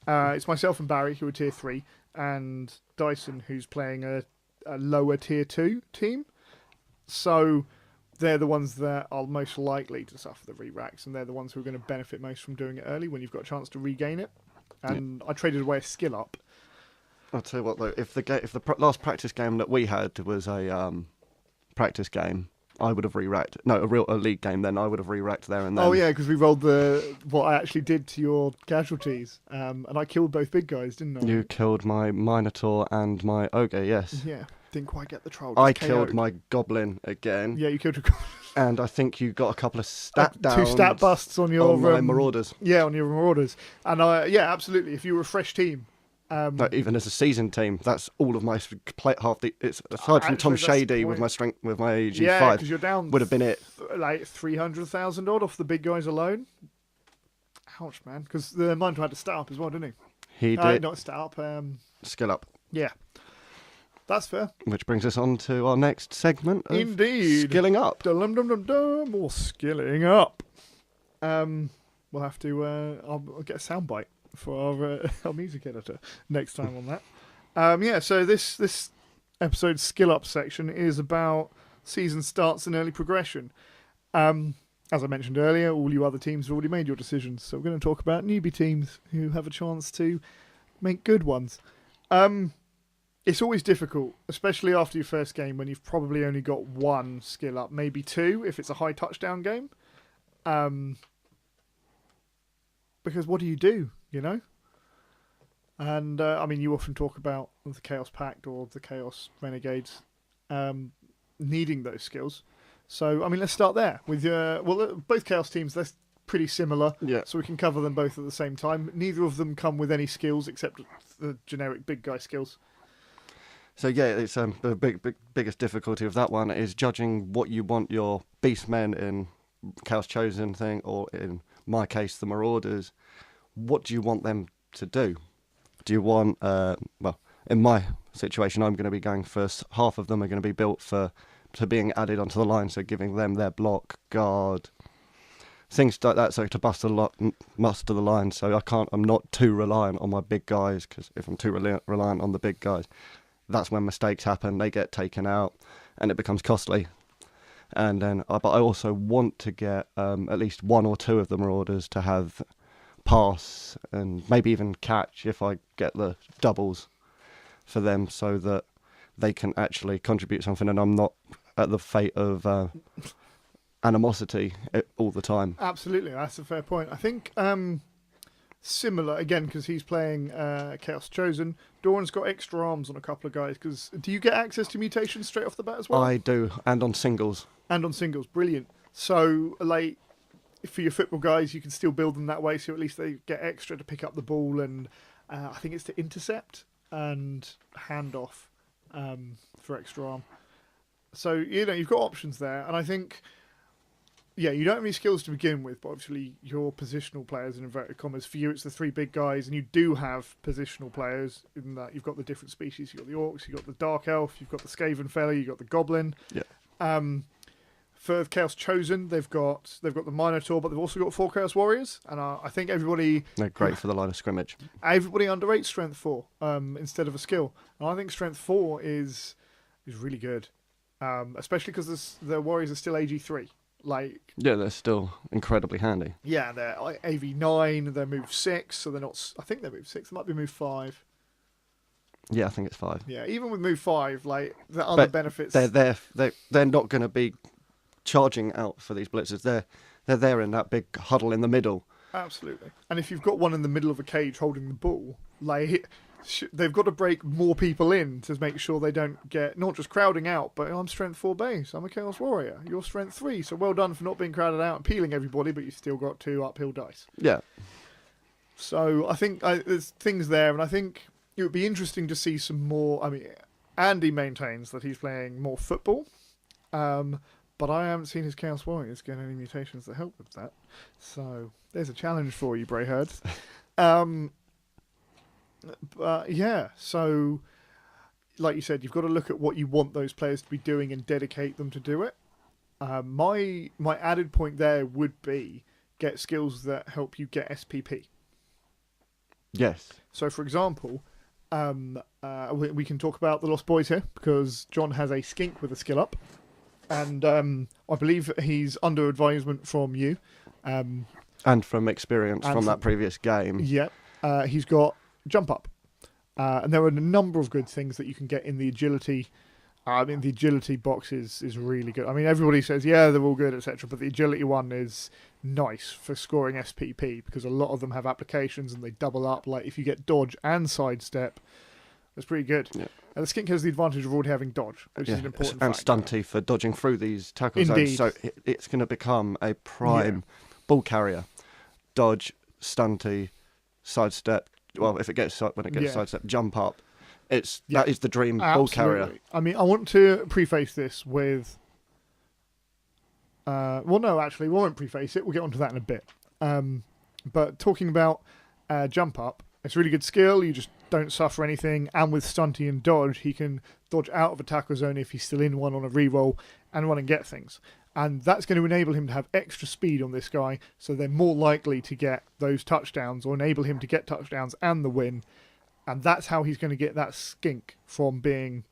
it's myself and Barry who are tier 3, and Dyson who's playing a lower tier 2 team. So they're the ones that are most likely to suffer the re-racks, and they're the ones who are going to benefit most from doing it early when you've got a chance to regain it. And I traded away a skill up. I'll tell you what though, if the last practice game that we had was a practice game, I would have re-racked. No, a league game. Then I would have re-racked there and then. Oh yeah, because we rolled what I actually did to your casualties, and I killed both big guys, didn't I? You killed my Minotaur and my Ogre. Yes. Yeah, didn't quite get the troll. I just killed KO'd. my Goblin again. Yeah, you killed your And I think you got a couple of stat downs. 2 stat busts on your my Marauders. Yeah, on your Marauders, and yeah, absolutely. If you were a fresh team. No, even as a seasoned team, that's all of my it's aside from Tom Actually, that's Shady the with point. my strength with my G5. Yeah, because you're down would have been it. Like 300,000 odd off the big guys alone. Ouch, man. Because the Minotaur had to stat up as well, didn't he? He did. Not stat up. Skill up. Yeah, that's fair. Which brings us on to our next segment of Indeed. skilling up. Dum-dum-dum-dum, more skilling up. We'll have to. I'll get a soundbite for our music editor next time on that. Yeah, so this episode's skill up section is about season starts and early progression. As I mentioned earlier, all you other teams have already made your decisions, so we're going to talk about newbie teams who have a chance to make good ones. It's always difficult, especially after your first game when you've probably only got 1 skill up, maybe 2 if it's a high touchdown game. Because what do you do, And, I mean, you often talk about the Chaos Pact or the Chaos Renegades needing those skills. So, I mean, let's start there. With both Chaos teams, they're pretty similar, Yeah. so we can cover them both at the same time. Neither of them come with any skills except the generic big guy skills. So yeah, it's the biggest difficulty of that one is judging what you want your beastmen in Chaos Chosen thing, or in my case, the Marauders. What do you want them to do? Do you want, in my situation, I'm going to be going first. Half of them are going to be built to being added onto the line, so giving them their block, guard, things like that, so to muster the line. So I'm not too reliant on my big guys, because if I'm too reliant on the big guys, that's when mistakes happen. They get taken out, and it becomes costly. And then, but I also want to get at least 1 or 2 of the Marauders to have pass and maybe even catch if I get the doubles for them, so that they can actually contribute something, and I'm not at the fate of animosity all the time. Absolutely, that's a fair point. I think similar, again, because he's playing Chaos Chosen, Doran's got extra arms on a couple of guys. Because do you get access to mutations straight off the bat as well? I do, and on singles. And on singles, brilliant. So, like, for your football guys, you can still build them that way, so at least they get extra to pick up the ball, and I think it's to intercept and handoff for extra arm. So, you've got options there, and I think, yeah, you don't have any skills to begin with, but obviously your positional players, in inverted commas, for you it's the 3 big guys, and you do have positional players in that you've got the different species. You've got the Orcs, you've got the Dark Elf, you've got the Skaven fella, you've got the Goblin. Yeah. For Chaos Chosen, they've got the Minotaur, but they've also got 4 Chaos Warriors, and I think They're great for the line of scrimmage. everybody underrates Strength 4 instead of a skill. And I think Strength 4 is is really good, especially because the Warriors are still AG3. Like, Yeah, they're still incredibly handy. yeah, they're AV9, they're move 6, so they're not. I think they're move 6. They might be move 5. Yeah, I think it's 5. Yeah, even with move 5, like the other But benefits. they're not going to be charging out for these blitzers. They're there in that big huddle in the middle. Absolutely. And if you've got one in the middle of a cage holding the ball, like they've got to break more people in to make sure they don't get not just crowding out, but I'm strength 4 base, I'm a Chaos Warrior, you're strength 3, so well done for not being crowded out and peeling everybody, but you've still got 2 uphill dice. Yeah. So I think there's things there, and I think it would be interesting to see some more. I mean, Andy maintains that he's playing more football, but I haven't seen his Chaos Warriors get any mutations that help with that. So there's a challenge for you, Brayherds. But yeah, so like you said, you've got to look at what you want those players to be doing and dedicate them to do it. My added point there would be get skills that help you get SPP. Yes. So, for example, we can talk about the Lost Boys here because John has a skink with a skill up, and I believe he's under advisement from you. And from experience from that previous game. Yeah, he's got jump up, and there are a number of good things that you can get in the agility. I mean, the agility box is really good. I mean, everybody says, yeah, they're all good, etc. But the agility one is nice for scoring SPP because a lot of them have applications and they double up. Like, if you get dodge and sidestep, that's pretty good. Yeah. And the skink has the advantage of already having dodge, which is an important and factor. stunty for dodging through these tackle Indeed. zones. So it's going to become a prime ball carrier. Dodge, stunty, sidestep. Well, if it gets sidestep, jump up. That is the dream ball carrier. I mean, I want to preface this with. Well, no, actually, we won't preface it. We'll get onto that in a bit. But talking about jump up, it's a really good skill. You just don't suffer anything. And with stunty and dodge, he can dodge out of a tackle zone if he's still in one on a reroll and run and get things. And that's going to enable him to have extra speed on this guy, so they're more likely to get those touchdowns or enable him to get touchdowns and the win. And that's how he's going to get that skink from being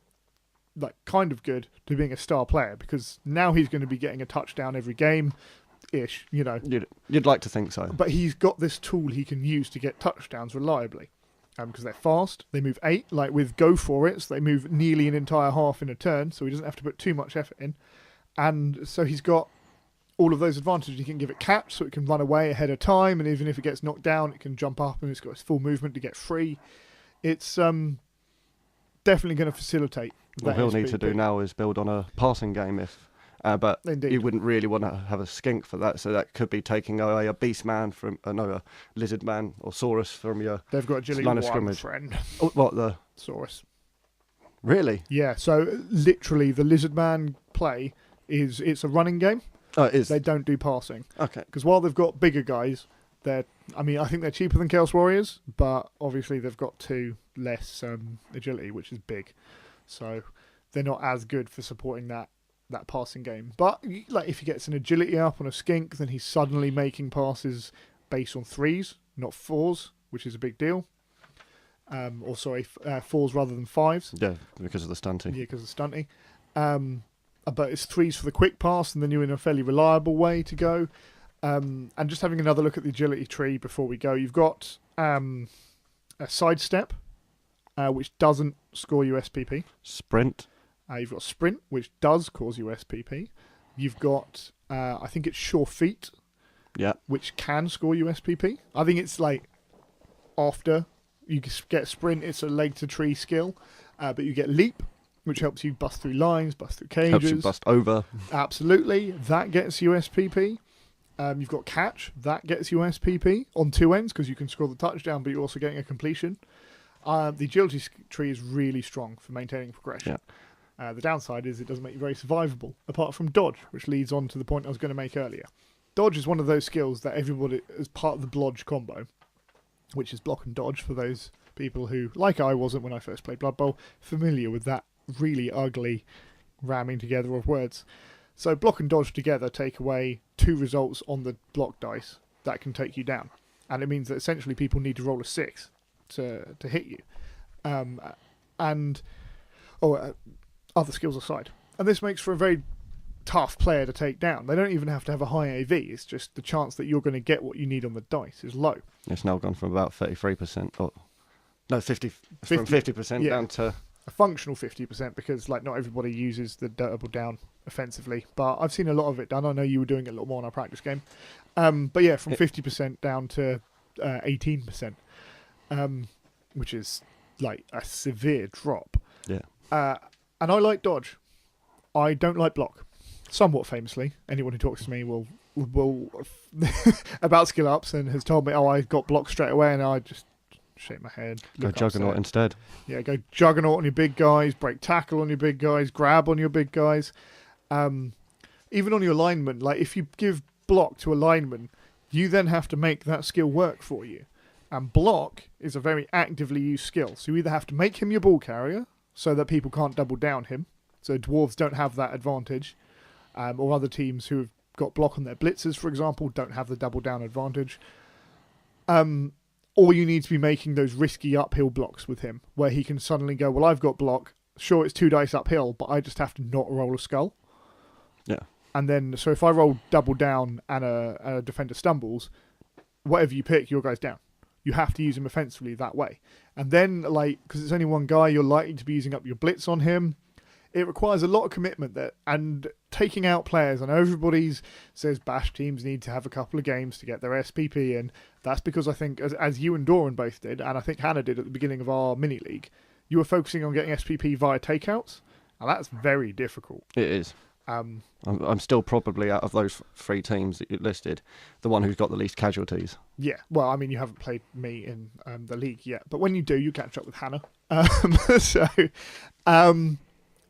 like kind of good to being a star player, because now he's going to be getting a touchdown every game-ish, you know. You'd like to think so. But he's got this tool he can use to get touchdowns reliably. Because they're fast, they move 8, like with Go For It, so they move nearly an entire half in a turn, so he doesn't have to put too much effort in. And so he's got all of those advantages. He can give it catch, so it can run away ahead of time, and even if it gets knocked down, it can jump up, and it's got its full movement to get free. It's definitely going to facilitate. What he'll need to do now is build on a passing game, but Indeed. you wouldn't really want to have a skink for that, so that could be taking away a beast man from a lizard man or saurus from your They've got agility line of 1, scrimmage. friend. Oh, what the Saurus. Really? Yeah, so literally the lizard man play it's a running game. Oh, it is. They don't do passing. Okay. Because while they've got bigger guys, I think they're cheaper than Chaos Warriors, but obviously they've got 2 less agility, which is big. So they're not as good for supporting that passing game. But like if he gets an agility up on a skink, then he's suddenly making passes based on 3s, not 4s, which is a big deal. 4s rather than 5s. Yeah, because of the stunty. Yeah, because of stunty. But it's 3s for the quick pass, and then you're in a fairly reliable way to go. And just having another look at the agility tree before we go, you've got a sidestep, which doesn't score you SPP. Sprint. You've got sprint, which does cause you SPP. You've got, I think it's sure feet, which can score you SPP. I think it's like after you get sprint, it's a leg to tree skill, but you get leap, which helps you bust through lines, bust through cages. Helps you bust over. Absolutely. That gets you SPP. You've got catch. That gets you SPP on 2 ends because you can score the touchdown, but you're also getting a completion. The agility tree is really strong for maintaining progression. Yeah. The downside is it doesn't make you very survivable, apart from dodge, which leads on to the point I was going to make earlier. Dodge is one of those skills that everybody is part of the blodge combo, which is block and dodge for those people who, like I wasn't when I first played Blood Bowl, familiar with that really ugly ramming together of words. So block and dodge together take away 2 results on the block dice that can take you down. And it means that essentially people need to roll a 6 to hit you. other skills aside. And this makes for a very tough player to take down. They don't even have to have a high AV. It's just the chance that you're going to get what you need on the dice is low. It's now gone from about 33%, or no, 50 from 50% down to a functional 50%, because like not everybody uses the double down offensively, but I've seen a lot of it done. I know you were doing it a lot more in our practice game. But yeah, from 50% down to 18%, which is like a severe drop. Yeah. And I like dodge. I don't like block. Somewhat famously, anyone who talks to me will about skill ups and has told me, oh, I got blocked straight away, and I just shake my head. Go Juggernaut instead. Yeah, go Juggernaut on your big guys, break tackle on your big guys, grab on your big guys. Even on your lineman, like if you give block to a lineman, you then have to make that skill work for you. And block is a very actively used skill. So you either have to make him your ball carrier so that people can't double down him. So dwarves don't have that advantage. Or other teams who have got block on their blitzers, for example, don't have the double down advantage. Or you need to be making those risky uphill blocks with him, where he can suddenly go, well, I've got block. Sure, it's 2 dice uphill, but I just have to not roll a skull. Yeah. And then, so if I roll double down and a defender stumbles, whatever you pick, your guy's down. You have to use him offensively that way. And then, like, because it's only one guy, you're likely to be using up your blitz on him. It requires a lot of commitment and taking out players. I know everybody says Bash teams need to have a couple of games to get their SPP in. That's because I think, as you and Doran both did, and I think Hannah did at the beginning of our mini league, you were focusing on getting SPP via takeouts, and that's very difficult. It is. I'm still probably, out of those 3 teams that you listed, the one who's got the least casualties. Yeah, well, I mean, you haven't played me in the league yet, but when you do, you catch up with Hannah.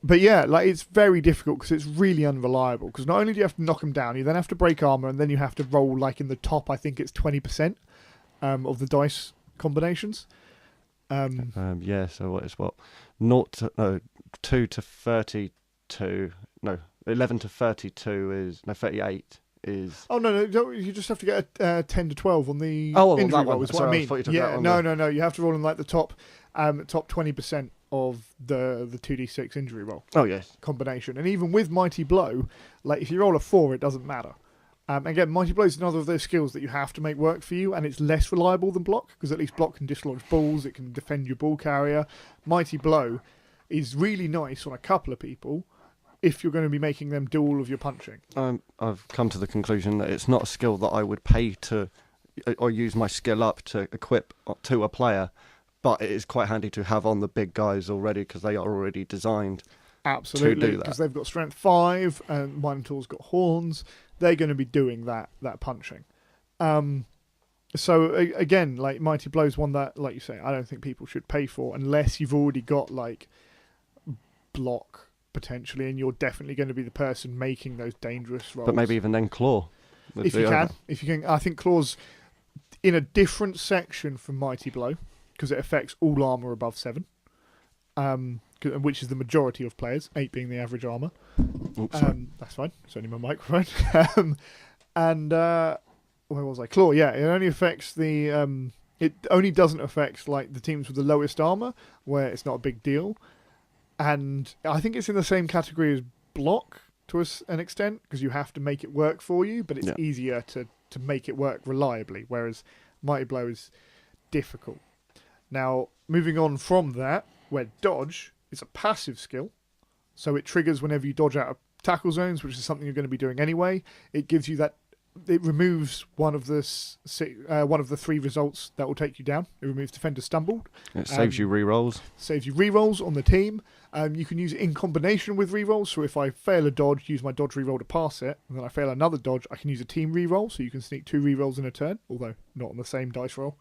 But yeah, like it's very difficult because it's really unreliable. Because not only do you have to knock them down, you then have to break armor, and then you have to roll like in the top. I think it's 20% of the dice combinations. Yeah. So what is what? 2 to 32. No, 11 to 32 is 38 is. Oh no! You just have to get a 10 to 12 on the injury roll. One. Is Sorry, what I I mean. thought you took Yeah, that one no. You have to roll in like the top 20% of the 2d6 injury roll. Oh yes. Combination, and even with Mighty Blow, like if you roll a 4, it doesn't matter. Again, Mighty Blow is another of those skills that you have to make work for you, and it's less reliable than block because at least block can dislodge balls, it can defend your ball carrier. Mighty Blow is really nice on a couple of people if you're going to be making them do all of your punching. I've come to the conclusion that it's not a skill that I would pay to or use my skill up to equip to a player, but it is quite handy to have on the big guys already because they are already designed. Absolutely, to do that. because they've got strength 5 and Minotaur's got horns. They're going to be doing that punching. So again, like Mighty Blow's one that, like you say, I don't think people should pay for unless you've already got like block potentially, and you're definitely going to be the person making those dangerous rolls. But maybe even then claw. If you can, I think claw's in a different section from Mighty Blow because it affects all armor above 7. Which is the majority of players, 8 being the average armor. Oops, that's fine. It's only my microphone. And where was I? Claw. Yeah, it only affects the. It only doesn't affect like the teams with the lowest armor, where it's not a big deal. And I think it's in the same category as block to an extent because you have to make it work for you, but it's easier to make it work reliably. Whereas Mighty Blow is difficult. Now, moving on from that, where dodge is a passive skill, so it triggers whenever you dodge out of tackle zones, which is something you're going to be doing anyway. It gives you that. It removes one of the 3 results that will take you down. It removes defender stumbled. It saves you rerolls. Saves you rerolls on the team. You can use it in combination with rerolls. So if I fail a dodge, use my dodge reroll to pass it, and then I fail another dodge, I can use a team reroll. So you can sneak 2 rerolls in a turn, although not on the same dice roll.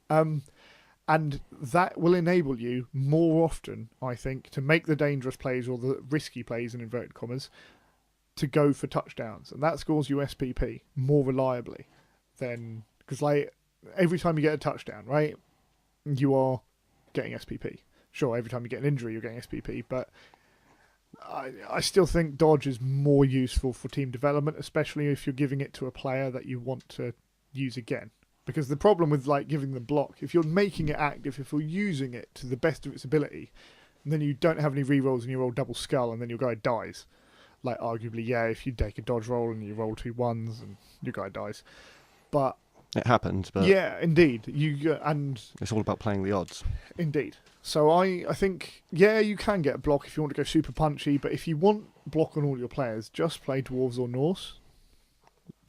And that will enable you more often, I think, to make the dangerous plays or the risky plays in inverted commas to go for touchdowns. And that scores you SPP more reliably than... Because like every time you get a touchdown, right, you are getting SPP. Sure, every time you get an injury, you're getting SPP. But I still think dodge is more useful for team development, especially if you're giving it to a player that you want to use again. Because the problem with like giving them block, if you're making it active, if you're using it to the best of its ability, and then you don't have any rerolls and you roll double skull and then your guy dies. Like, arguably, yeah, if you take a dodge roll and you roll 2 1s and your guy dies. But It happens, but yeah, indeed. And it's all about playing the odds. indeed. So I think, yeah, you can get a block if you want to go super punchy, but if you want block on all your players, just play Dwarves or Norse.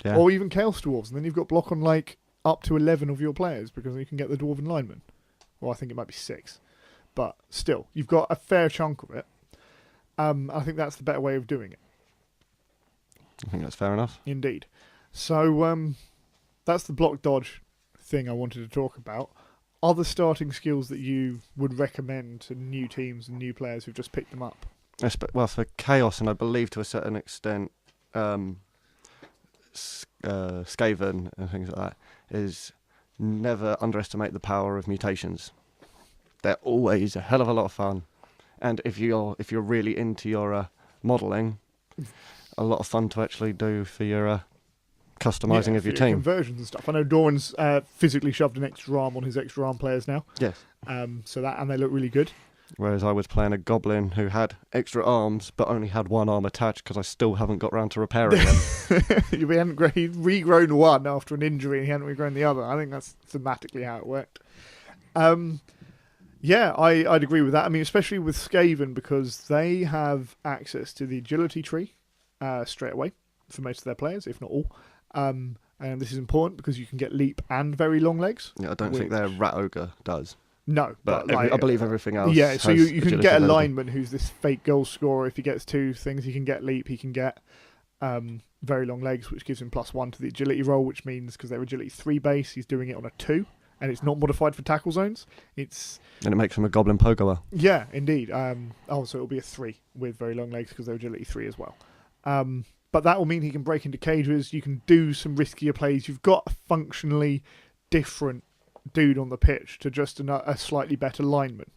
Yeah. Or even Chaos Dwarves, and then you've got block on like up to 11 of your players, because then you can get the Dwarven lineman. Well, I think it might be 6. But still, you've got a fair chunk of it. I think that's the better way of doing it. I think that's fair enough. Indeed. So that's the block dodge thing I wanted to talk about. Other starting skills that you would recommend to new teams and new players who've just picked them up? Well, for Chaos, and I believe to a certain extent, Skaven and things like that, is never underestimate the power of mutations. They're always a hell of a lot of fun, and if you're really into your modelling, a lot of fun to actually do for your customizing of your team. Conversions and stuff. I know Doran's physically shoved an extra arm on his extra arm players now. Yes. So that, and they look really good. Whereas I was playing a goblin who had extra arms but only had 1 arm attached because I still haven't got round to repairing them. He'd regrown one after an injury and he hadn't regrown the other. I think that's thematically how it worked. Yeah, I'd agree with that. I mean, especially with Skaven, because they have access to the agility tree straight away for most of their players, if not all. And this is important because you can get leap and very long legs. Yeah, I don't think their rat ogre does. No, but I believe everything else. Yeah, so you can get a available. lineman who's this fake goal scorer. If he gets 2 things, he can get leap. He can get very long legs, which gives him +1 to the agility roll, which means because they're agility 3 base, he's doing it on a 2, and it's not modified for tackle zones. And it makes him a goblin pogoer. Yeah, indeed. So it'll be a 3 with very long legs because they're agility 3 as well. But that will mean he can break into cages. You can do some riskier plays. You've got a functionally different dude on the pitch to just a slightly better lineman.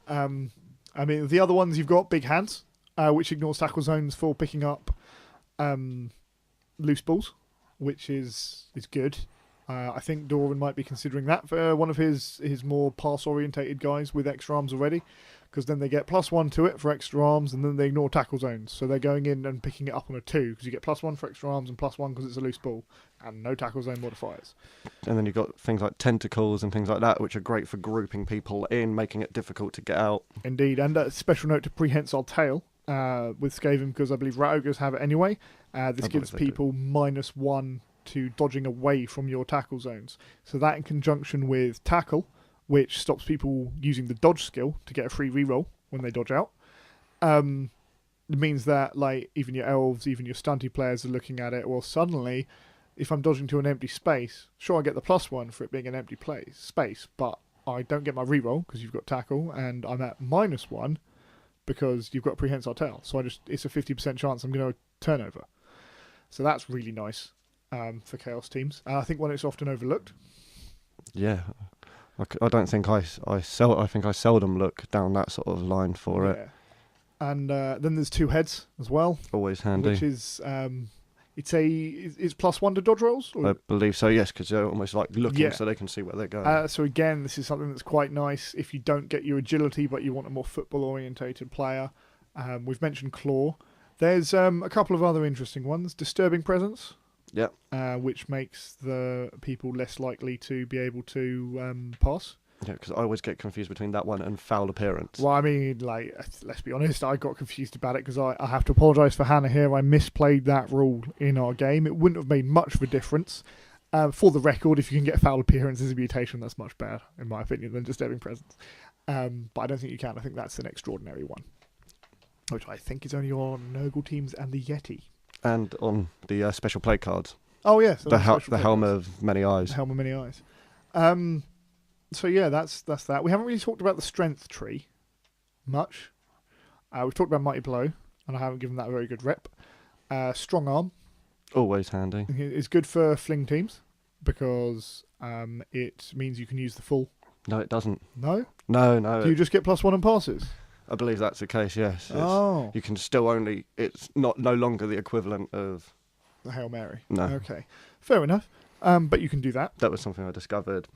I mean, the other ones you've got big hands, which ignores tackle zones for picking up loose balls, which is good. I think Doran might be considering that for one of his more pass-orientated guys with extra arms already, because then they get +1 to it for extra arms, and then they ignore tackle zones. So they're going in and picking it up on a 2, because you get +1 for extra arms and +1 because it's a loose ball, and no tackle zone modifiers. And then you've got things like tentacles and things like that, which are great for grouping people in, making it difficult to get out. Indeed, and a special note to prehensile tail with Skaven, because I believe rat ogres have it anyway. This gives people -1 to dodging away from your tackle zones. So that, in conjunction with tackle, which stops people using the dodge skill to get a free reroll when they dodge out, it means that like even your elves, even your stunty players are looking at it. Well, suddenly, if I'm dodging to an empty space, sure, I get the +1 for it being an empty space, but I don't get my reroll because you've got tackle, and I'm at -1 because you've got prehensile tail. So it's a 50% chance I'm going to turnover. So that's really nice. For Chaos teams, and I think when it's often overlooked. Yeah, I don't think I think I seldom look down that sort of line for it. And then there's 2 heads as well. Always handy. Which is it's +1 to dodge rolls. I believe so. Yes, because they're almost like looking so they can see where they're going. So again, this is something that's quite nice if you don't get your agility, but you want a more football orientated player. We've mentioned claw. There's a couple of other interesting ones. Disturbing presence. Yeah. Which makes the people less likely to be able to pass. Yeah, because I always get confused between that one and foul appearance. Well, I mean, like, let's be honest, I got confused about it because I have to apologise for Hannah here. I misplayed that rule in our game. It wouldn't have made much of a difference. For the record, if you can get foul appearance as a mutation, that's much better, in my opinion, than disturbing presence. But I don't think you can. I think that's an extraordinary one, which I think is only on Nurgle teams and the Yeti. And on the special play cards. Oh, yes. The Helm of Many Eyes. Helm of Many Eyes. So, yeah, that's that. We haven't really talked about the strength tree much. We've talked about Mighty Blow, and I haven't given that a very good rep. Strong Arm. Always handy. It's good for fling teams, because it means you can use the full. No, it doesn't. No? No. Do you just get +1 on passes? I believe that's the case, yes. Oh. You can still it's no longer the equivalent of... The Hail Mary. No. Okay. Fair enough. But you can do that. That was something I discovered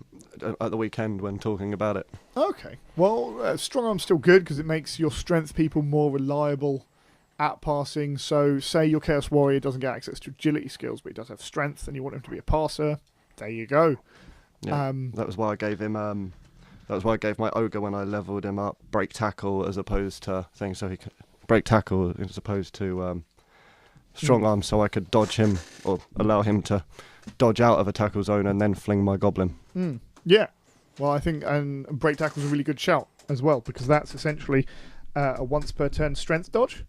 at the weekend when talking about it. Okay. Well, strong arm's still good because it makes your strength people more reliable at passing. So, say your Chaos Warrior doesn't get access to agility skills, but he does have strength, and you want him to be a passer. There you go. Yeah, that was why I gave him. That was why I gave my ogre when I leveled him up break tackle as opposed to things. So he could break tackle as opposed to strong arm, so I could dodge him or allow him to dodge out of a tackle zone and then fling my goblin. Yeah. Well, I think and break tackle's a really good shout as well because that's essentially a once per turn strength dodge.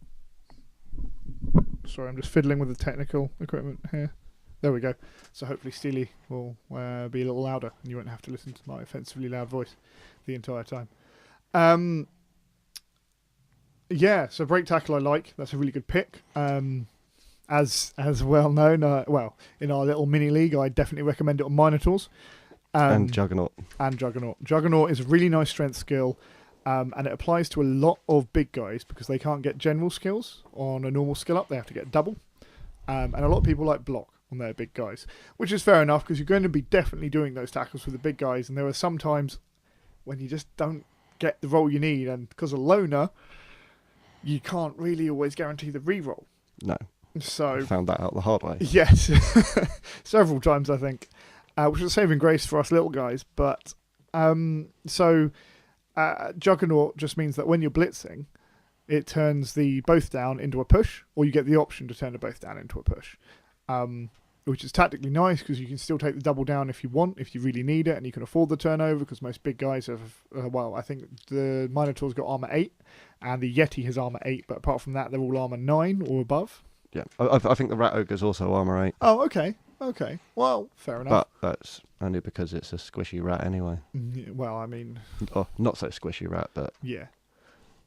Sorry, I'm just fiddling with the technical equipment here. There we go. So hopefully Steely will be a little louder and you won't have to listen to my offensively loud voice the entire time. Yeah, so break tackle I like. That's a really good pick. As well known, in our little mini league, I definitely recommend it on Minotaurs. And Juggernaut. Juggernaut is a really nice strength skill, and it applies to a lot of big guys because they can't get general skills on a normal skill up. They have to get double. And a lot of people like block on their big guys, which is fair enough because you're going to be definitely doing those tackles with the big guys, and there are some times when you just don't get the roll you need, and because of loner, you can't really always guarantee the reroll. No. So I found that out the hard way. Yes, several times I think, which is a saving grace for us little guys. But Juggernaut just means that when you're blitzing, it turns the both down into a push, or you get the option to turn the both down into a push, which is tactically nice because you can still take the double down if you want, if you really need it, and you can afford the turnover because most big guys have, I think the Minotaur's got armor 8 and the Yeti has armor 8, but apart from that, they're all armor 9 or above. Yeah, I think the Rat Ogre's also armor 8. Oh, okay. Well, fair enough. But that's only because it's a squishy rat anyway. Yeah, well, I mean... Oh, not so squishy rat, but... Yeah.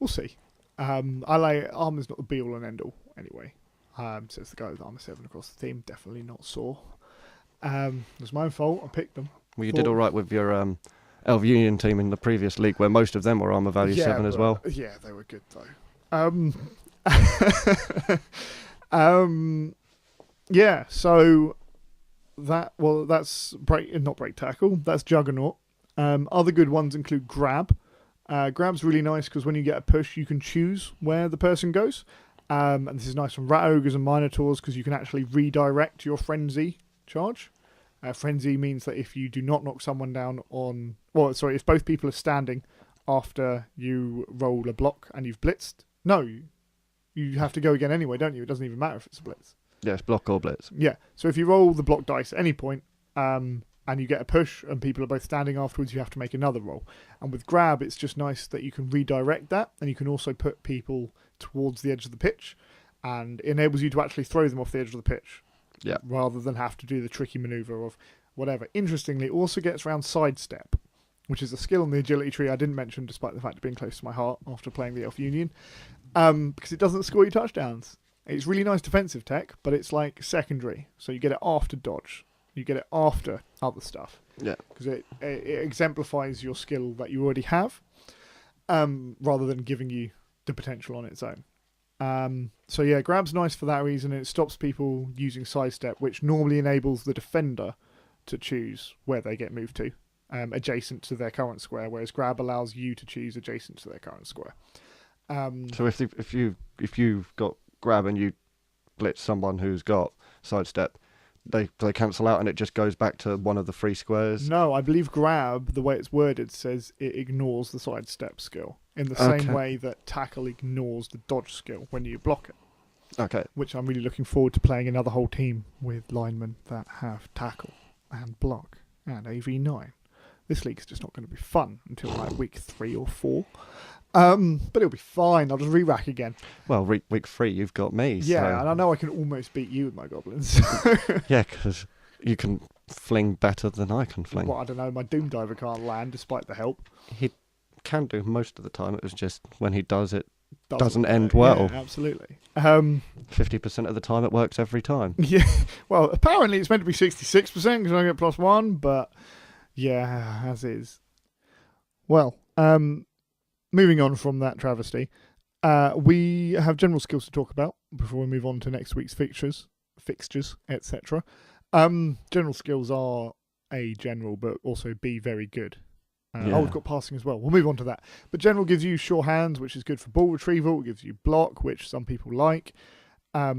We'll see. Armor's not the be-all and end-all, anyway. Says the guy with armor 7 across the team. Definitely not sore. It was my own fault. I picked them. Well, you did all right with your Elf Union team in the previous league where most of them were armor value 7 as well. Yeah, they were good, though. Yeah, so that's not break tackle. That's Juggernaut. Other good ones include grab. Grab's really nice because when you get a push, you can choose where the person goes. And this is nice from Rat Ogres and Minotaurs because you can actually redirect your frenzy charge. Frenzy means that if you do not knock someone down if both people are standing after you roll a block and you've blitzed, you have to go again anyway, don't you? It doesn't even matter if it's a blitz. Yes, block or blitz. Yeah, so if you roll the block dice at any point, and you get a push and people are both standing afterwards, you have to make another roll. And with grab, it's just nice that you can redirect that, and you can also put people towards the edge of the pitch, and it enables you to actually throw them off the edge of the pitch. Yeah. Rather than have to do the tricky maneuver of whatever. Interestingly, it also gets around sidestep, which is a skill on the agility tree I didn't mention despite the fact of being close to my heart after playing the Elf Union, because it doesn't score you touchdowns. It's really nice defensive tech, but it's like secondary, so you get it after dodge. You get it after other stuff. Yeah. Because it exemplifies your skill that you already have, rather than giving you the potential on its own. So yeah, grab's nice for that reason. It stops people using sidestep, which normally enables the defender to choose where they get moved to, adjacent to their current square, whereas grab allows you to choose adjacent to their current square. So if you've got grab and you blitz someone who's got sidestep, they cancel out and it just goes back to one of the free squares? No, I believe grab, the way it's worded, says it ignores the sidestep skill in the same way that tackle ignores the dodge skill when you block it. Okay. Which I'm really looking forward to playing another whole team with linemen that have tackle and block and AV9. This league's just not going to be fun until like week 3 or 4. But it'll be fine. I'll just re-rack again. Well, week 3, you've got me. Yeah, so. and I know I can almost beat you with my goblins. Yeah, because you can fling better than I can fling. Well, I don't know. My Doom Diver can't land despite the help. He can do most of the time. It was just when he does it, doesn't end well. Yeah, absolutely. 50% of the time it works every time. Yeah. Well, apparently it's meant to be 66% because I get +1, but yeah, as is. Well, moving on from that travesty, we have general skills to talk about before we move on to next week's fixtures, etc. General skills are A, general, but also B, very good. Yeah. Oh, we've got passing as well. We'll move on to that. But general gives you sure hands, which is good for ball retrieval. It gives you block, which some people like. I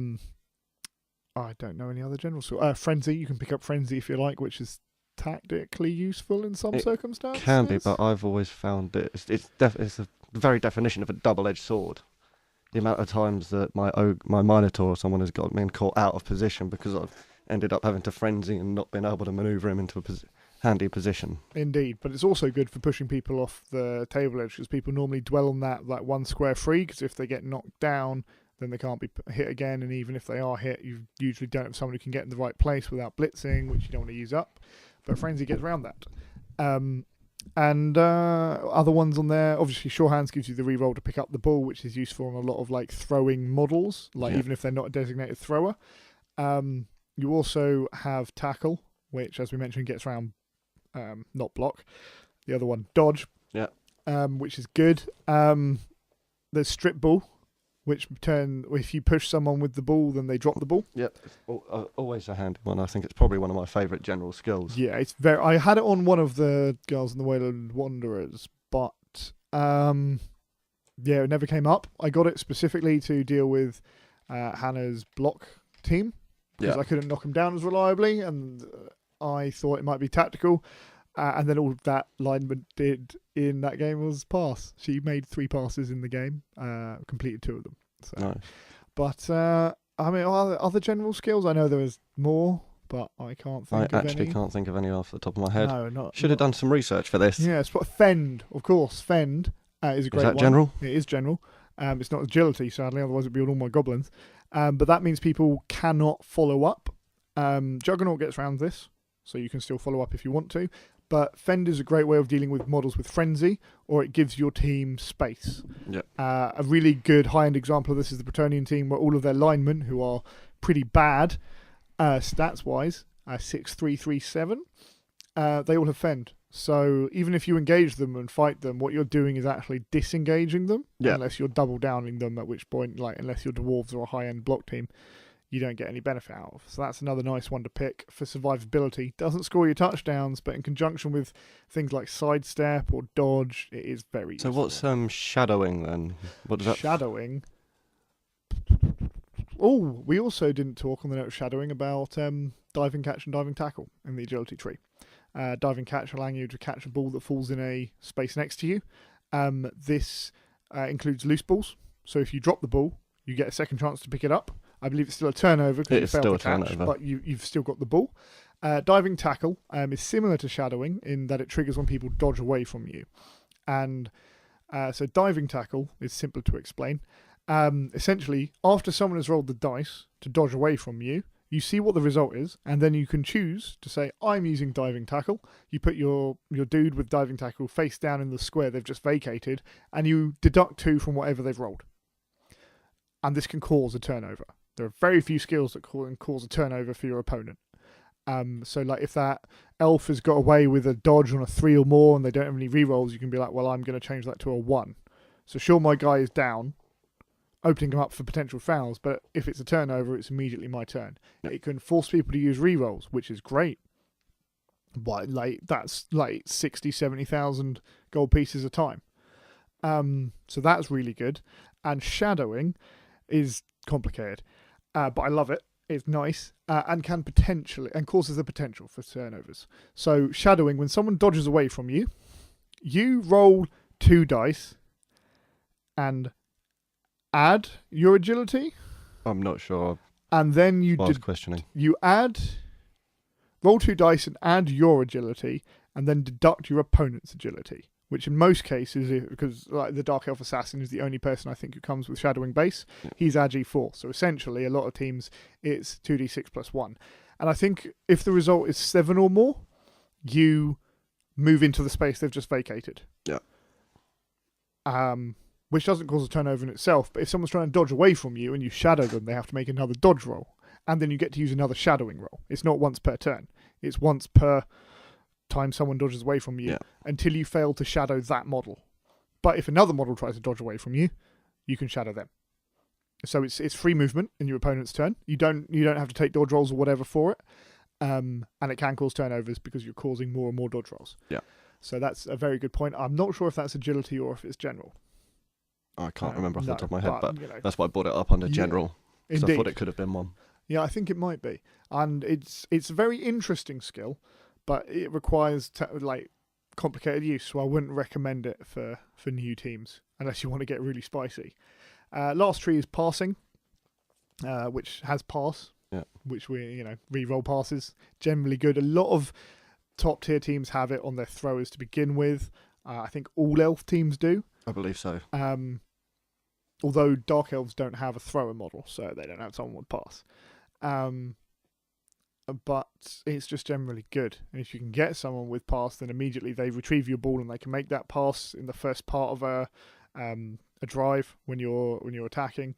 don't know any other general skill. Frenzy, you can pick up frenzy if you like, which is tactically useful in some circumstances. Can be, but I've always found it's the very definition of a double-edged sword. The amount of times that my Minotaur or someone has got me caught out of position because I've ended up having to frenzy and not been able to manoeuvre him into a handy position. Indeed, but it's also good for pushing people off the table edge because people normally dwell on that like one square free, because if they get knocked down, then they can't be hit again, and even if they are hit, you usually don't have someone who can get in the right place without blitzing, which you don't want to use up. But Frenzy gets around that. Other ones on there, obviously Sure Hands gives you the reroll to pick up the ball, which is useful on a lot of like throwing models, like even if they're not a designated thrower. You also have Tackle, which, as we mentioned, gets around not block. The other one, Dodge, which is good. There's Strip Ball, which if you push someone with the ball, then they drop the ball. Yep, it's always a handy one. I think it's probably one of my favourite general skills. Yeah, it's very. I had it on one of the Girls in the Wayland Wanderers, but it never came up. I got it specifically to deal with Hannah's block team because I couldn't knock him down as reliably, and I thought it might be tactical. And then all that lineman did in that game was pass. She made 3 passes in the game, completed 2 of them. So. Nice. But, I mean, other general skills? I know there was more, but I can't think of any. I actually can't think of any off the top of my head. No, Should have done some research for this. Yeah, Fend, of course. Fend is a great one. Is that general? It is general. It's not agility, sadly, otherwise it'd be on all my goblins. But that means people cannot follow up. Juggernaut gets around this, so you can still follow up if you want to. But Fend is a great way of dealing with models with Frenzy, or it gives your team space. Yep. A really good high-end example of this is the Bretonian team, where all of their linemen, who are pretty bad stats-wise, 6-3-3-7, they all have Fend. So even if you engage them and fight them, what you're doing is actually disengaging them, unless you're double downing them, at which point, like unless your dwarves are a high-end block team, you don't get any benefit out of. So that's another nice one to pick for survivability. Doesn't score your touchdowns, but in conjunction with things like sidestep or dodge, it is very useful. So what's shadowing then? What does that... Shadowing? Oh, we also didn't talk on the note of shadowing about diving catch and diving tackle in the agility tree. Diving catch allowing you to catch a ball that falls in a space next to you. This includes loose balls. So if you drop the ball, you get a second chance to pick it up. I believe it's still a turnover because you failed the catch, but you've still got the ball. Diving tackle is similar to shadowing in that it triggers when people dodge away from you. And so diving tackle is simpler to explain. Essentially, after someone has rolled the dice to dodge away from you, you see what the result is, and then you can choose to say, I'm using diving tackle. You put your dude with diving tackle face down in the square they've just vacated, and you deduct 2 from whatever they've rolled. And this can cause a turnover. There are very few skills that can cause a turnover for your opponent. So like if that elf has got away with a dodge on a 3 or more and they don't have any rerolls, you can be like, well, I'm going to change that to a 1. So sure, my guy is down, opening him up for potential fouls, but if it's a turnover, it's immediately my turn. Yep. It can force people to use rerolls, which is great. But like that's like 60, 70,000 gold pieces a time. So that's really good. And shadowing is complicated. But I love it. It's nice and can potentially and causes the potential for turnovers. So shadowing, when someone dodges away from you, you roll 2 dice and add your agility. I'm not sure. And then you questioning. You roll 2 dice and add your agility, and then deduct your opponent's agility. Which in most cases, because like the Dark Elf Assassin is the only person I think who comes with Shadowing base, he's Agi 4. So essentially, a lot of teams, it's 2d6 plus 1. And I think if the result is 7 or more, you move into the space they've just vacated. Yeah. Which doesn't cause a turnover in itself, but if someone's trying to dodge away from you and you shadow them, they have to make another dodge roll. And then you get to use another shadowing roll. It's not once per turn. It's once per time someone dodges away from you until you fail to shadow that model. But if another model tries to dodge away from you, you can shadow them. So it's free movement in your opponent's turn. You don't have to take dodge rolls or whatever for it. and it can cause turnovers because you're causing more and more dodge rolls. Yeah. So that's a very good point. I'm not sure if that's agility or if it's general. I can't remember off the top of my head, but you know, that's why I brought it up under general. Because I indeed. thought it could have been one. Yeah, I think it might be, and it's a very interesting skill, but it requires complicated use. So I wouldn't recommend it for new teams unless you want to get really spicy. Last tree is passing, which has pass, which we re-roll passes, generally good. A lot of top tier teams have it on their throwers to begin with. I think all elf teams do. I believe so. Although dark elves don't have a thrower model, so they don't have someone with pass. But it's just generally good. And if you can get someone with pass, then immediately they retrieve your ball and they can make that pass in the first part of a drive when you're attacking.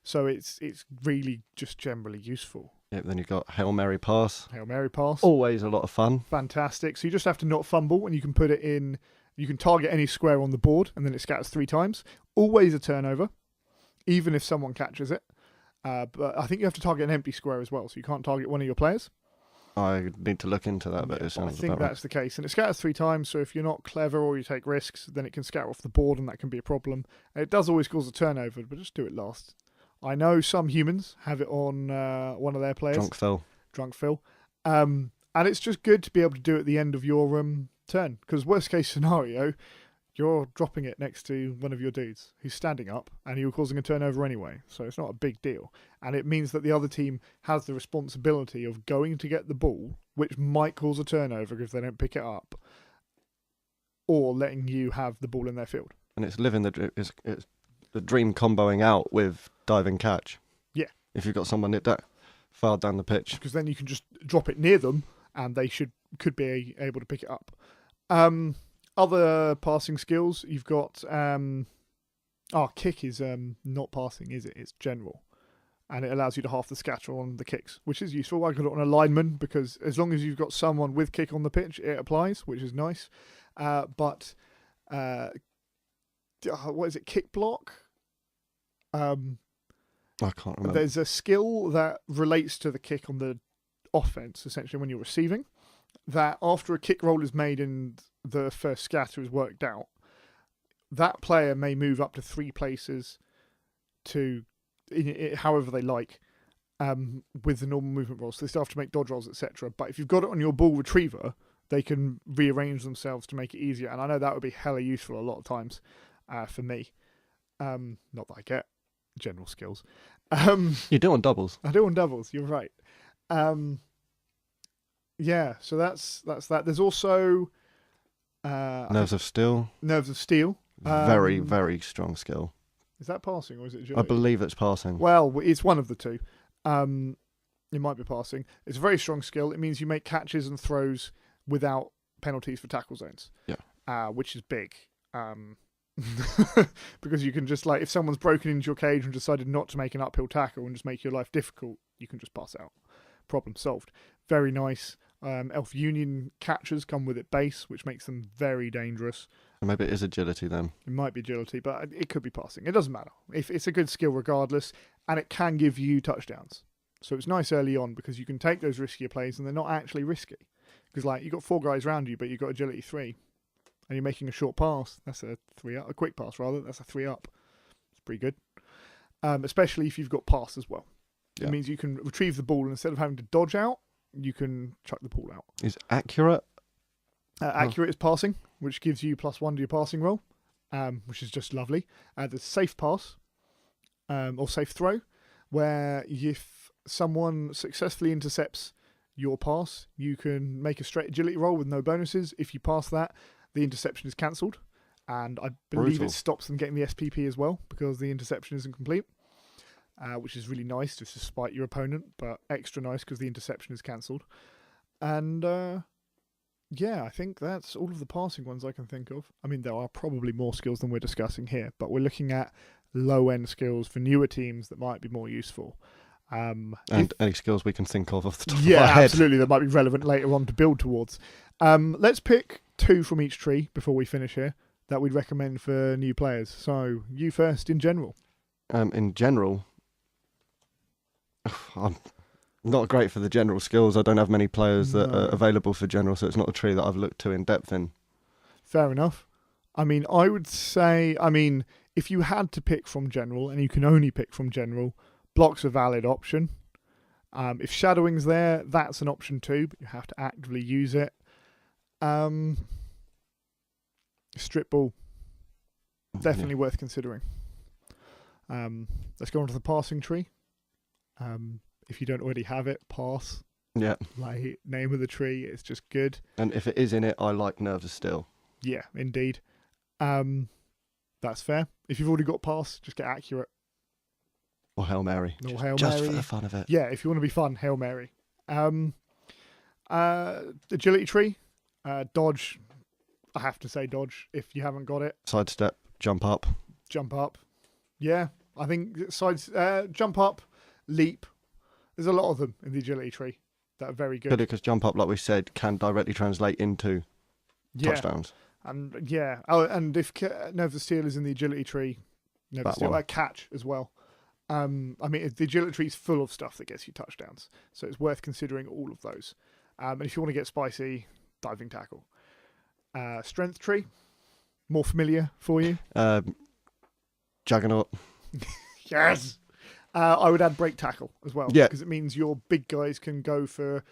So it's really just generally useful. Yeah, then you've got Hail Mary pass. Hail Mary pass. Always a lot of fun. Fantastic. So you just have to not fumble, and you can put it in. You can target any square on the board, and then it scatters 3 times. Always a turnover, even if someone catches it. But I think you have to target an empty square as well, so you can't target one of your players. I need to look into that, but it sounds I think about that's the case. And it scatters 3 times, so if you're not clever or you take risks, then it can scatter off the board, and that can be a problem. And it does always cause a turnover, but just do it last. I know some humans have it on one of their players. Drunk Phil. And it's just good to be able to do it at the end of your turn, because worst case scenario, you're dropping it next to one of your dudes who's standing up and you're causing a turnover anyway, so it's not a big deal. And it means that the other team has the responsibility of going to get the ball, which might cause a turnover if they don't pick it up, or letting you have the ball in their field. And it's it's the dream comboing out with diving catch. Yeah. If you've got someone that far down the pitch. Because then you can just drop it near them and they could be able to pick it up. Other passing skills, you've got kick is not passing, is it? It's general, and it allows you to half the scatter on the kicks, which is useful. I got it on a lineman because as long as you've got someone with kick on the pitch, it applies, which is nice. But what is it? Kick block. I can't remember. There's a skill that relates to the kick on the offense, essentially when you're receiving. That after a kick roll is made and the first scatter is worked out, that player may move up to 3 places however they like with the normal movement rolls. So they still have to make dodge rolls, etc. But if you've got it on your ball retriever, they can rearrange themselves to make it easier. And I know that would be hella useful a lot of times for me. Not that I get general skills. You do on doubles. I do on doubles, you're right. Yeah, so that's that. There's also Nerves of Steel. Nerves of Steel. Very, very strong skill. Is that passing or is it agility? I believe it's passing. Well, it's one of the two. It might be passing. It's a very strong skill. It means you make catches and throws without penalties for tackle zones. Yeah. Which is big. Because you can just, if someone's broken into your cage and decided not to make an uphill tackle and just make your life difficult, you can just pass out. Problem solved. Very nice. Elf Union catchers come with it base, which makes them very dangerous. And maybe it is agility then. It might be agility, but it could be passing. It doesn't matter. If it's a good skill regardless, and it can give you touchdowns. So it's nice early on because you can take those riskier plays and they're not actually risky. Because you've got 4 guys around you, but you've got agility 3. And you're making a short pass. That's a 3 up. A quick pass, rather. That's a 3 up. It's pretty good. Especially if you've got pass as well. Yeah. It means you can retrieve the ball and instead of having to dodge out, you can chuck the ball out. Is accurate? Accurate is passing, which gives you +1 to your passing roll, which is just lovely. There's safe pass, or safe throw, where if someone successfully intercepts your pass, you can make a straight agility roll with no bonuses. If you pass that, the interception is cancelled. And I believe Brutal. It stops them getting the SPP as well, because the interception isn't complete. Which is really nice just to spite your opponent, but extra nice because the interception is cancelled. And I think that's all of the passing ones I can think of. I mean, there are probably more skills than we're discussing here, but we're looking at low-end skills for newer teams that might be more useful. And any skills we can think of off the top of our head. Yeah, absolutely, that might be relevant later on to build towards. Let's pick 2 from each tree before we finish here that we'd recommend for new players. So, you first, in general. In general... Not great for the general skills. I don't have many players that No. are available for general, so it's not a tree that I've looked too in depth in. Fair enough. I mean, I would say, if you had to pick from general, and you can only pick from general, block's a valid option. If shadowing's there, that's an option too, but you have to actively use it. Strip ball, definitely worth considering. Let's go on to the passing tree. If you don't already have it, pass. Yeah. Like, name of the tree, it's just good. And if it is in it, I like Nerves of Steel. Yeah, indeed. That's fair. If you've already got pass, just get accurate. Or Hail Mary. Or Hail Just Mary. for the fun of it. Yeah, if you want to be fun, Hail Mary. Agility tree, dodge. I have to say dodge if you haven't got it. Sidestep, jump up. Jump up. Yeah, I think jump up, leap. There's a lot of them in the agility tree that are very good. Because jump up, like we said, can directly translate into touchdowns. And yeah, and if Nerves of Steel is in the agility tree, Nerves of Steel, catch as well. The agility tree is full of stuff that gets you touchdowns, so it's worth considering all of those. And if you want to get spicy, diving tackle. Strength tree, more familiar for you. Juggernaut. Yes. I would add break tackle as well, because it means your big guys can go for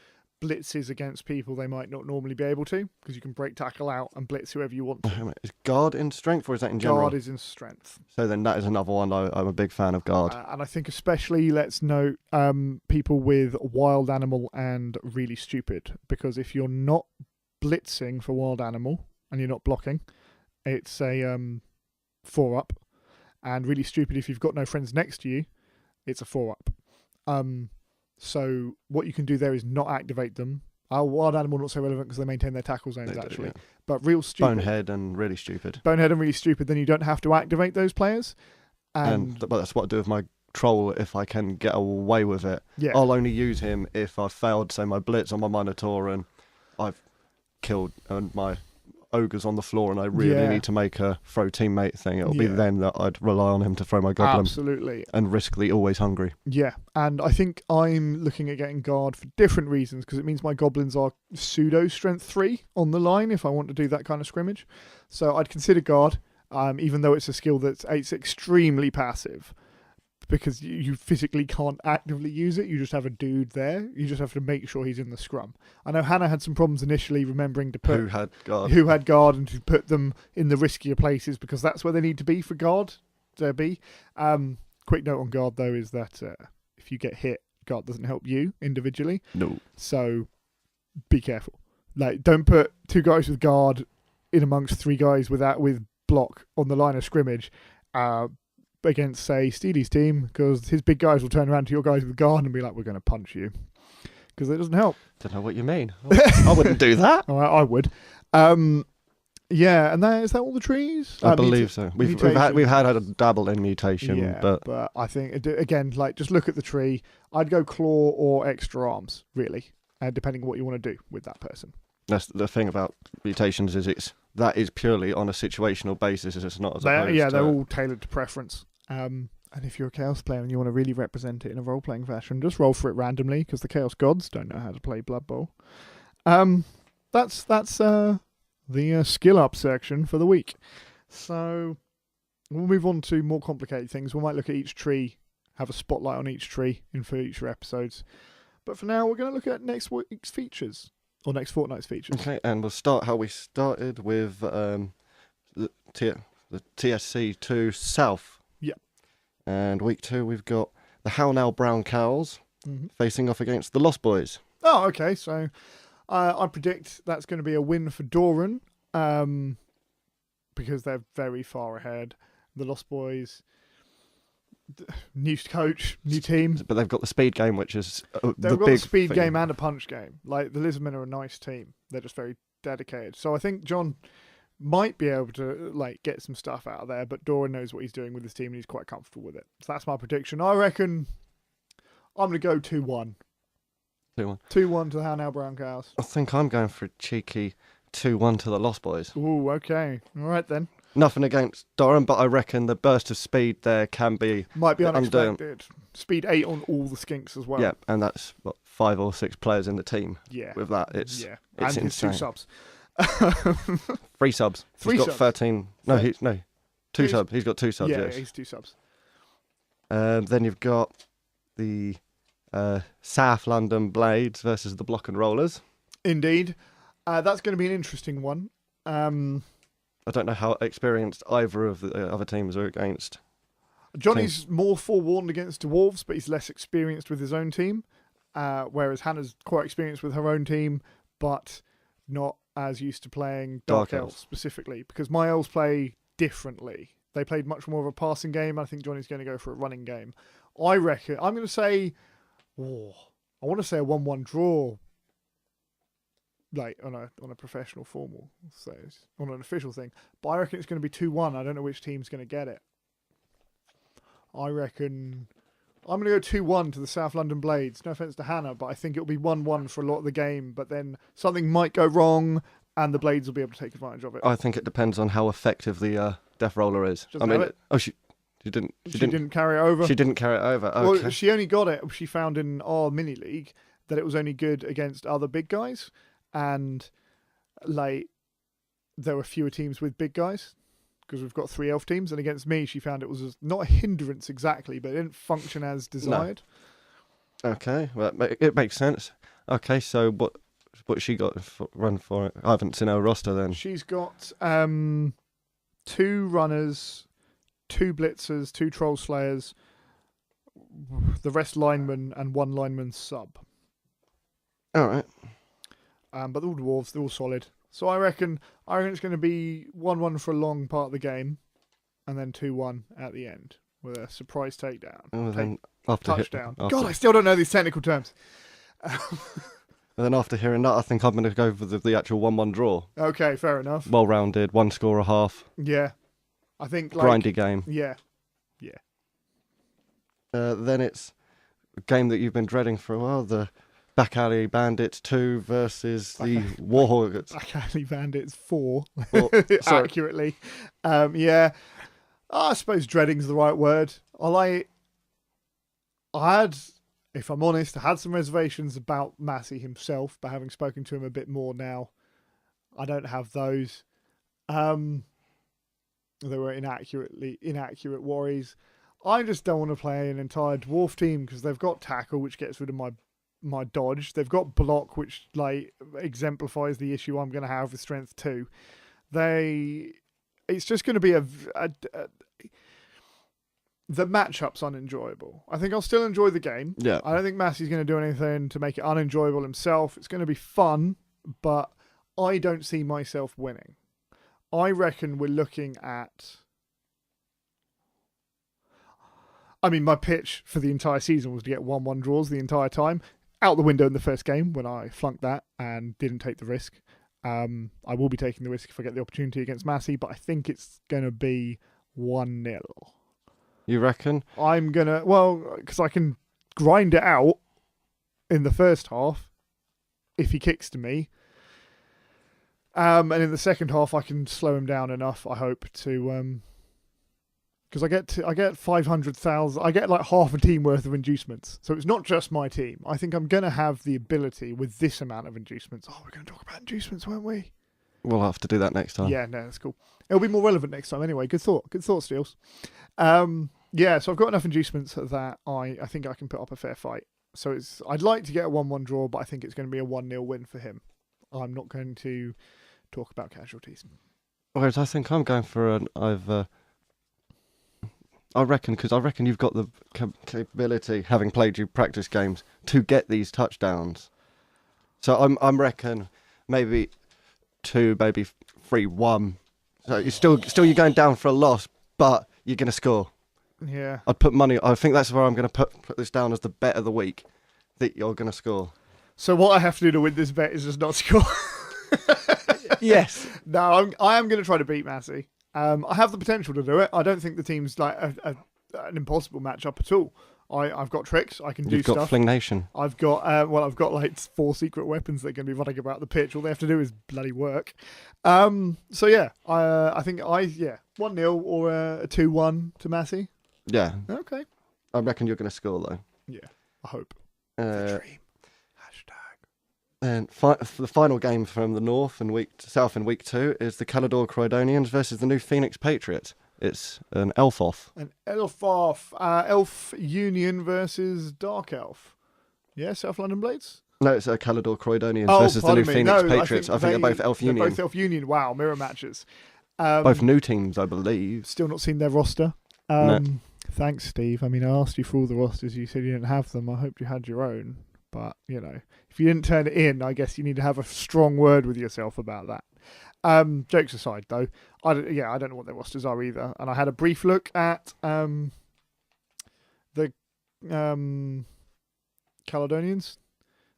blitzes against people they might not normally be able to, because you can break tackle out and blitz whoever you want to. Is guard in strength or is that in general? Guard is in strength. So then that is another one. I'm a big fan of guard. And I think especially, let's note, people with wild animal and really stupid, because if you're not blitzing for wild animal and you're not blocking, it's a 4-up, and really stupid if you've got no friends next to you, it's a 4-up. So what you can do there is not activate them. Wild animal not so relevant because they maintain their tackle zones actually. Yeah. But real stupid. Bonehead and really stupid. Bonehead and really stupid, then you don't have to activate those players. And that's what I do with my troll if I can get away with it. Yeah. I'll only use him if I've failed, say, my blitz on my Minotaur and I've killed and my ogre's on the floor and I really need to make a throw teammate thing. It'll be then that I'd rely on him to throw my goblin. Absolutely. And risk the always hungry. Yeah, and I think I'm looking at getting guard for different reasons, because it means my goblins are pseudo strength 3 on the line if I want to do that kind of scrimmage. So I'd consider guard, even though it's a skill it's extremely passive, because you physically can't actively use it. You just have a dude there. You just have to make sure he's in the scrum. I know Hannah had some problems initially remembering to put who had guard and to put them in the riskier places, because that's where they need to be for guard to be. Quick note on guard though is that if you get hit, guard doesn't help you individually. No. So be careful. Like, don't put 2 guys with guard in amongst 3 guys with block on the line of scrimmage. Against, say, Steely's team, because his big guys will turn around to your guys with guard and be like, we're going to punch you, because it doesn't help. Don't know what you mean. I wouldn't do that. All right, I would. Yeah, and is that all the trees? I believe so. We've had a dabble in mutation, but I think again, like, just look at the tree. I'd go claw or extra arms, really, depending on what you want to do with that person. That's the thing about mutations, is that is purely on a situational basis. It's not as opposed to... they're all tailored to preference. And if you're a Chaos player and you want to really represent it in a role-playing fashion, just roll for it randomly, because the Chaos Gods don't know how to play Blood Bowl. That's the skill up section for the week. So we'll move on to more complicated things. We might look at each tree, have a spotlight on each tree in future episodes. But for now, we're going to look at next week's features, or next fortnight's features. Okay, and we'll start how we started with the TSC 2 South. Yeah. And week 2, we've got the How Now Brown Cows facing off against the Lost Boys. Oh, okay. So I predict that's going to be a win for Doran, because they're very far ahead. The Lost Boys, new coach, new team. But they've got the speed game, which is they've got a speed game and a punch game. Like, the Lizardmen are a nice team. They're just very dedicated. So I think John might be able to, like, get some stuff out of there, but Doran knows what he's doing with his team and he's quite comfortable with it. So that's my prediction. I reckon I'm going to go 2-1. 2-1. 2-1 to the How Now Brown Cows. I think I'm going for a cheeky 2-1 to the Lost Boys. Ooh, okay. All right then. Nothing against Doran, but I reckon the burst of speed there can be... Might be unexpected. Speed 8 on all the skinks as well. Yeah, and that's, 5 or 6 players in the team. Yeah. With that, it's and insane. his 2 subs. 3 subs. 3 He's got subs. 13... No, 2 subs. He's got 2 subs, Yeah, yes. he's 2 subs. Then you've got the South London Blades versus the Block and Rollers. Indeed. That's going to be an interesting one. I don't know how experienced either of the other teams are against. Johnny's more forewarned against Dwarves, but he's less experienced with his own team. Whereas Hannah's quite experienced with her own team, but not as used to playing Dark Elves specifically. Because my elves play differently. They played much more of a passing game. I think Johnny's going to go for a running game. I reckon I'm going to say, I want to say a 1-1 draw. Like on a professional formal, so on an official thing. But I reckon it's going to be 2-1. I don't know which team's going to get it. I reckon I'm going to go 2-1 to the South London Blades. No offense to Hannah, but I think it'll be 1-1 for a lot of the game. But then something might go wrong, and the Blades will be able to take advantage of it. I think it depends on how effective the Death Roller is. She didn't carry it over. She didn't carry it over. Okay. Well, she only got it. She found in our mini league that it was only good against other big guys. And like there were fewer teams with big guys because we've got 3 elf teams, and against me she found it was not a hindrance exactly, but it didn't function as desired. No. Okay, well, it makes sense. Okay, so what she got run for it? I haven't seen her roster then. She's got 2 runners, 2 blitzers, 2 troll slayers, the rest linemen, and 1 lineman sub. All right. But they're all dwarves, they're all solid. So I reckon it's going to be 1-1 for a long part of the game, and then 2-1 at the end with a surprise takedown. Then touchdown. God, I still don't know these technical terms. And then after hearing that, I think I'm going to go for the actual 1-1 draw. Okay, fair enough. Well-rounded, 1 score a half. Yeah. I think grindy game. Yeah. Then it's a game that you've been dreading for a while, the Back Alley Bandits 2 versus the Warhawks. Back Alley Bandits 4, sorry. accurately. Yeah. I suppose dreading's the right word. I had, if I'm honest, I had some reservations about Massey himself, but having spoken to him a bit more now, I don't have those. They were inaccurate worries. I just don't want to play an entire dwarf team because they've got tackle, which gets rid of my dodge. They've got block, which exemplifies the issue I'm going to have with strength 2. It's just going to be the matchup's unenjoyable. I think I'll still enjoy the game. Yeah. I don't think Massey's going to do anything to make it unenjoyable himself. It's going to be fun, but I don't see myself winning. I reckon we're looking at... my pitch for the entire season was to get 1-1 draws the entire time. Out the window in the first game when I flunked that and didn't take the risk. I will be taking the risk if I get the opportunity against Massey, but I think it's going to be 1-0. You reckon? I'm going to... because I can grind it out in the first half if he kicks to me. And in the second half, I can slow him down enough, I hope, to... Because I get 500,000. I get like half a team worth of inducements. So it's not just my team. I think I'm going to have the ability with this amount of inducements. Oh, we're going to talk about inducements, won't we? We'll have to do that next time. Yeah, no, that's cool. It'll be more relevant next time anyway. Good thought, Steels. Yeah, so I've got enough inducements that I think I can put up a fair fight. So I'd like to get a 1-1 draw, but I think it's going to be a 1-0 win for him. I'm not going to talk about casualties. Whereas I think I'm going for I reckon you've got the capability, having played you practice games, to get these touchdowns. So I'm reckon maybe 2, maybe 3-1. So you're going down for a loss, but you're going to score. Yeah. I'd put money. I think that's where I'm going to put this down as the bet of the week, that you're going to score. So what I have to do to win this bet is just not score. Yes. No, I am going to try to beat Massey. I have the potential to do it. I don't think the team's like an impossible matchup at all. I've got tricks. I can do You've got stuff. Fling Nation. I've got I've got like 4 secret weapons that are going to be running about the pitch. All they have to do is bloody work. So yeah, I think 1-0 or a 2-1 to Massey. Yeah. Okay. I reckon you're going to score though. Yeah, I hope. Uh, Dream. Hashtag. And the final game from the north and south in week 2 is the Calador Croydonians versus the New Phoenix Patriots. It's an elf-off. An elf-off. Elf Union versus Dark Elf. Yeah, South London Blades? No, it's a Calador Croydonians versus the New Phoenix Patriots. I think they're both Elf Union. They're both Elf Union. Wow, mirror matches. Both new teams, I believe. Still not seen their roster. No. Thanks, Steve. I mean, I asked you for all the rosters. You said you didn't have them. I hoped you had your own. But, if you didn't turn it in, I guess you need to have a strong word with yourself about that. Jokes aside, though, I don't know what their rosters are either. And I had a brief look at the Caledonians,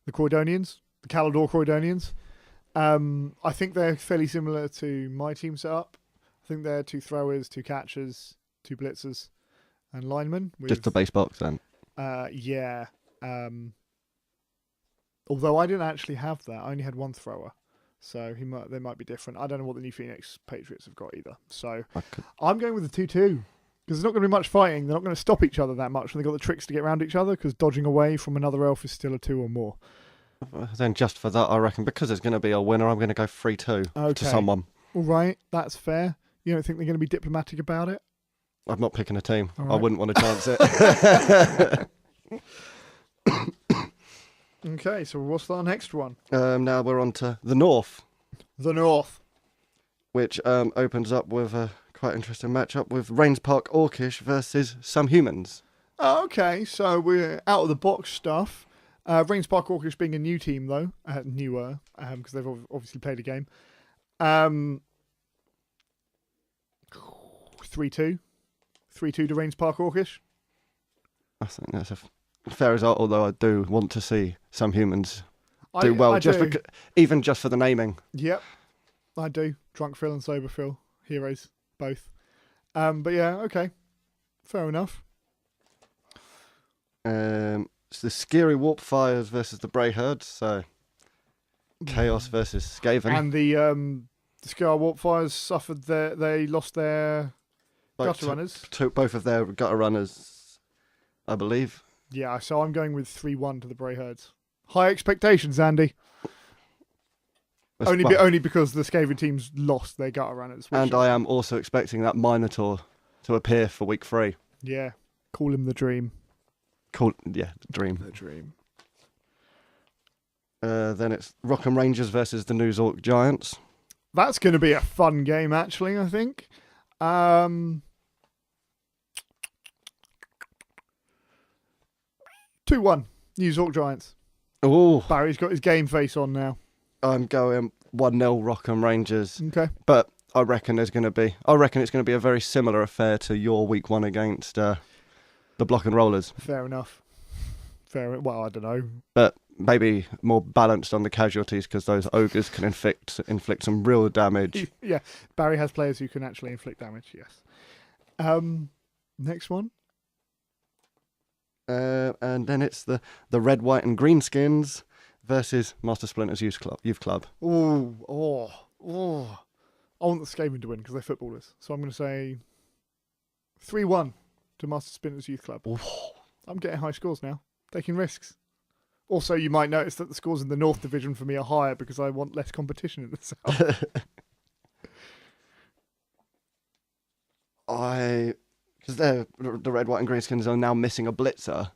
the Croydonians, the Calador Croydonians. I think they're fairly similar to my team setup. I think they're 2 throwers, 2 catchers, 2 blitzers, and linemen. Just the base box then. Yeah. Although I didn't actually have that, I only had 1 thrower. So they might be different. I don't know what the New Phoenix Patriots have got either. So I'm going with the 2-2 because there's not going to be much fighting. They're not going to stop each other that much, and they've got the tricks to get around each other because dodging away from another elf is still a 2 or more. Then just for that, I reckon because there's going to be a winner, I'm going to go 3-2 to someone. All right, that's fair. You don't think they're going to be diplomatic about it? I'm not picking a team. All right. I wouldn't want to chance it. Okay, so what's our next one? Now we're on to the North. The North. Which opens up with a quite interesting matchup with Rains Park Orkish versus Some Humans. Oh, okay, so we're out of the box stuff. Rains Park Orkish being a new team, though. Newer, because they've obviously played a game. 3-2. 3-2 to Rains Park Orkish. I think that's a fair result, although I do want to see Some Humans do well, even just for the naming. Yep, I do. Drunk Phil and Sober Phil, heroes, both. But yeah, okay, fair enough. It's the Scary Warp Fires versus the Bray Herds, so Chaos versus Skaven. And the Scary Warp Fires suffered they lost their gutter runners. Both of their gutter runners, I believe. Yeah, so I'm going with 3-1 to the Bray Herds. High expectations, Andy. Only because the Skaven teams lost their gutter runners. And I am also expecting that Minotaur to appear for week 3. Yeah, call him the Dream. The Dream. The Dream. Then it's Rockham Rangers versus the New Zork Giants. That's going to be a fun game, actually, I think. 2-1, New Zork Giants. Oh, Barry's got his game face on now. I'm going 1-0 Rockham Rangers. Okay. But I reckon it's going to be a very similar affair to your week 1 against the Block and Rollers. Fair enough. Well, I don't know. But maybe more balanced on the casualties because those ogres can inflict some real damage. Yeah, Barry has players who can actually inflict damage, yes. Next one. And then it's the Red, White and Green Skins versus Master Splinter's Youth Club. Oh. I want the Skaven to win because they're footballers. So I'm going to say 3-1 to Master Splinter's Youth Club. Ooh. I'm getting high scores now. Taking risks. Also, you might notice that the scores in the North Division for me are higher because I want less competition in the South. Because the Red, White and Green Skins are now missing a blitzer.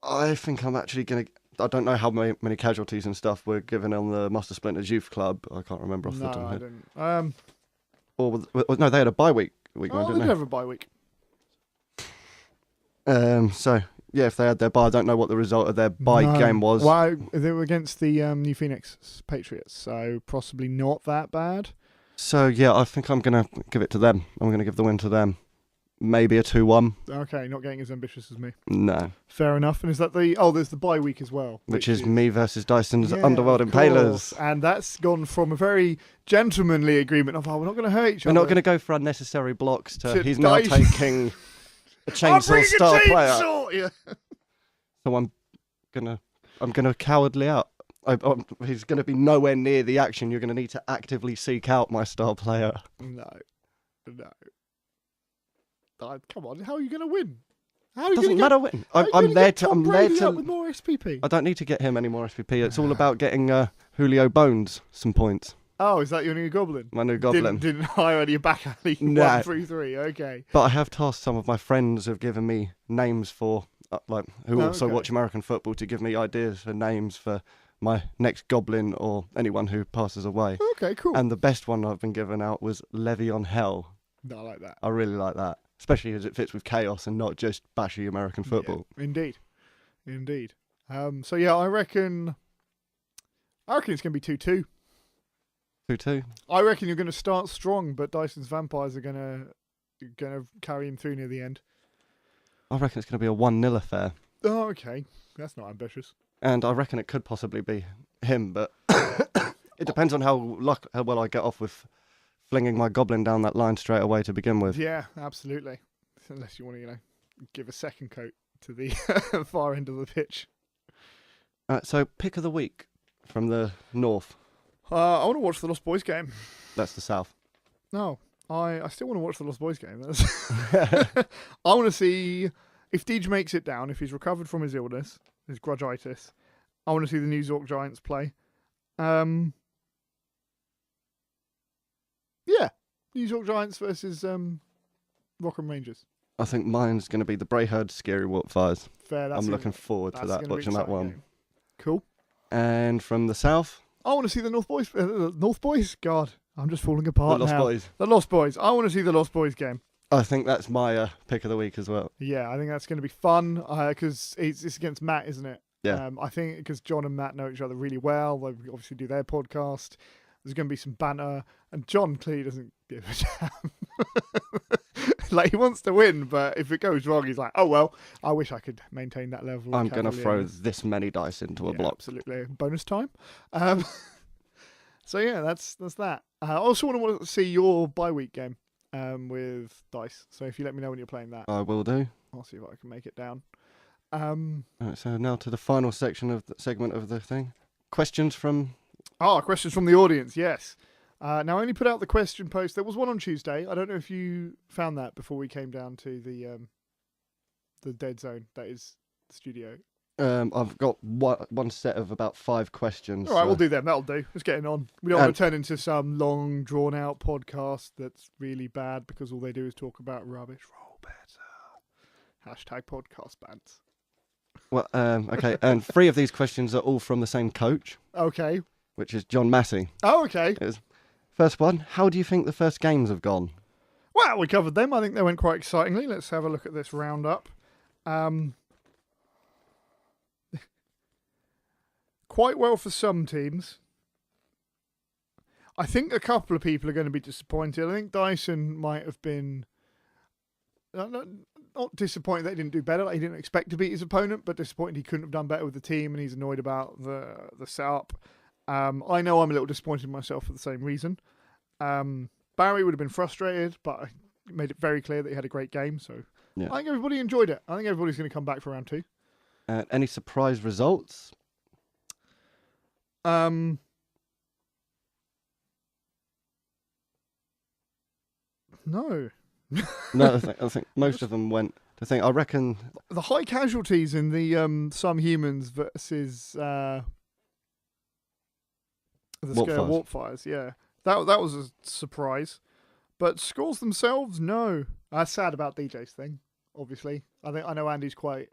I think I'm actually going to... I don't know how many casualties and stuff were given on the Master Splinters Youth Club. I can't remember off the top of my head. I didn't. No, they had a bye week They didn't did they? have a bye week. So, yeah, if they had their bye, I don't know what the result of their bye game was. Well, they were against the New Phoenix Patriots, so possibly not that bad. So, yeah, I think I'm going to give it to them. I'm going to give the win to them. Maybe a 2-1. Okay, not getting as ambitious as me. No. Fair enough. And is that there's the bye week as well. Which is me versus Dyson's Underworld Impalers. And that's gone from a very gentlemanly agreement of, we're not going to hurt each other. We're not going to go for unnecessary blocks to he's now Dyson. taking a chainsaw star player. Yeah. So I'm gonna cowardly out. He's gonna be nowhere near the action. You're gonna need to actively seek out my star player. No. Come on, how are you going to win? How are you Doesn't gonna matter when. I'm there to. Tom Brady up with more SPP. I don't need to get him any more SPP. It's all about getting Julio Bones some points. Oh, is that your new goblin? My new goblin. Didn't hire any back alley. No. 1-3-3. Okay. But I have tasked some of my friends who've given me names for, who also watch American football, to give me ideas for names for my next goblin or anyone who passes away. Okay, cool. And the best one I've been given out was Le'Veon Hell. No, I like that. I really like that, especially as it fits with chaos and not just bashy American football. Yeah, indeed. So yeah, I reckon it's going to be 2-2. 2-2. I reckon you're going to start strong, but Dyson's Vampires are going to carry him through near the end. I reckon it's going to be a 1-0 affair. Oh, okay. That's not ambitious. And I reckon it could possibly be him, but it depends on how well I get off with flinging my goblin down that line straight away to begin with. Yeah, absolutely. Unless you want to, give a second coat to the far end of the pitch. So, pick of the week from the north. I want to watch the Lost Boys game. That's the south. No, I still want to watch the Lost Boys game. I want to see if Deej makes it down, if he's recovered from his illness, his grudgitis. I want to see the New York Giants play. Yeah, New York Giants versus Rockham Rangers. I think mine's going to be the Brayherd Scary Wildfires. Fair. I'm looking forward to that, watching that one. Game. Cool. And from the south? I want to see the North Boys. North Boys? God, I'm just falling apart now. The Lost Boys. The Lost Boys. I want to see the Lost Boys game. I think that's my pick of the week as well. Yeah, I think that's going to be fun because it's against Matt, isn't it? Yeah. I think because John and Matt know each other really well. They obviously do their podcast. There's going to be some banter. And John clearly doesn't give a damn. He wants to win, but if it goes wrong, he's like, oh, well, I wish I could maintain that level. I'm going to throw this many dice into a block. Absolutely. Bonus time. So, yeah, that's that. I also want to see your bye-week game with dice. So if you let me know when you're playing that. I will do. I'll see if I can make it down. Right, so now to the final section of the segment of the thing. Questions from the audience, yes. Now, I only put out the question post. There was one on Tuesday. I don't know if you found that before we came down to the dead zone. That is the studio. I've got one set of about 5 questions. All right, we'll do them. That'll do. It's getting on. We don't want to turn into some long, drawn-out podcast that's really bad because all they do is talk about rubbish. Roll better. # podcast bans. Well, okay, and 3 of these questions are all from the same coach. Okay. Which is John Massey. Oh, okay. First one, how do you think the first games have gone? Well, we covered them. I think they went quite excitingly. Let's have a look at this roundup. Quite well for some teams. I think a couple of people are going to be disappointed. I think Dyson might have been not disappointed that he didn't do better. Like he didn't expect to beat his opponent, but disappointed he couldn't have done better with the team, and he's annoyed about the setup. I know I'm a little disappointed in myself for the same reason. Barry would have been frustrated, but I made it very clear that he had a great game. So yeah. I think everybody enjoyed it. I think everybody's going to come back for round 2. Any surprise results? No. No, I think most of them went to think. I reckon the high casualties in the Some Humans versus the Scare Warp Fires. Yeah, that was a surprise. But scores themselves, no. I'm sad about DJ's thing. Obviously, I know Andy's quite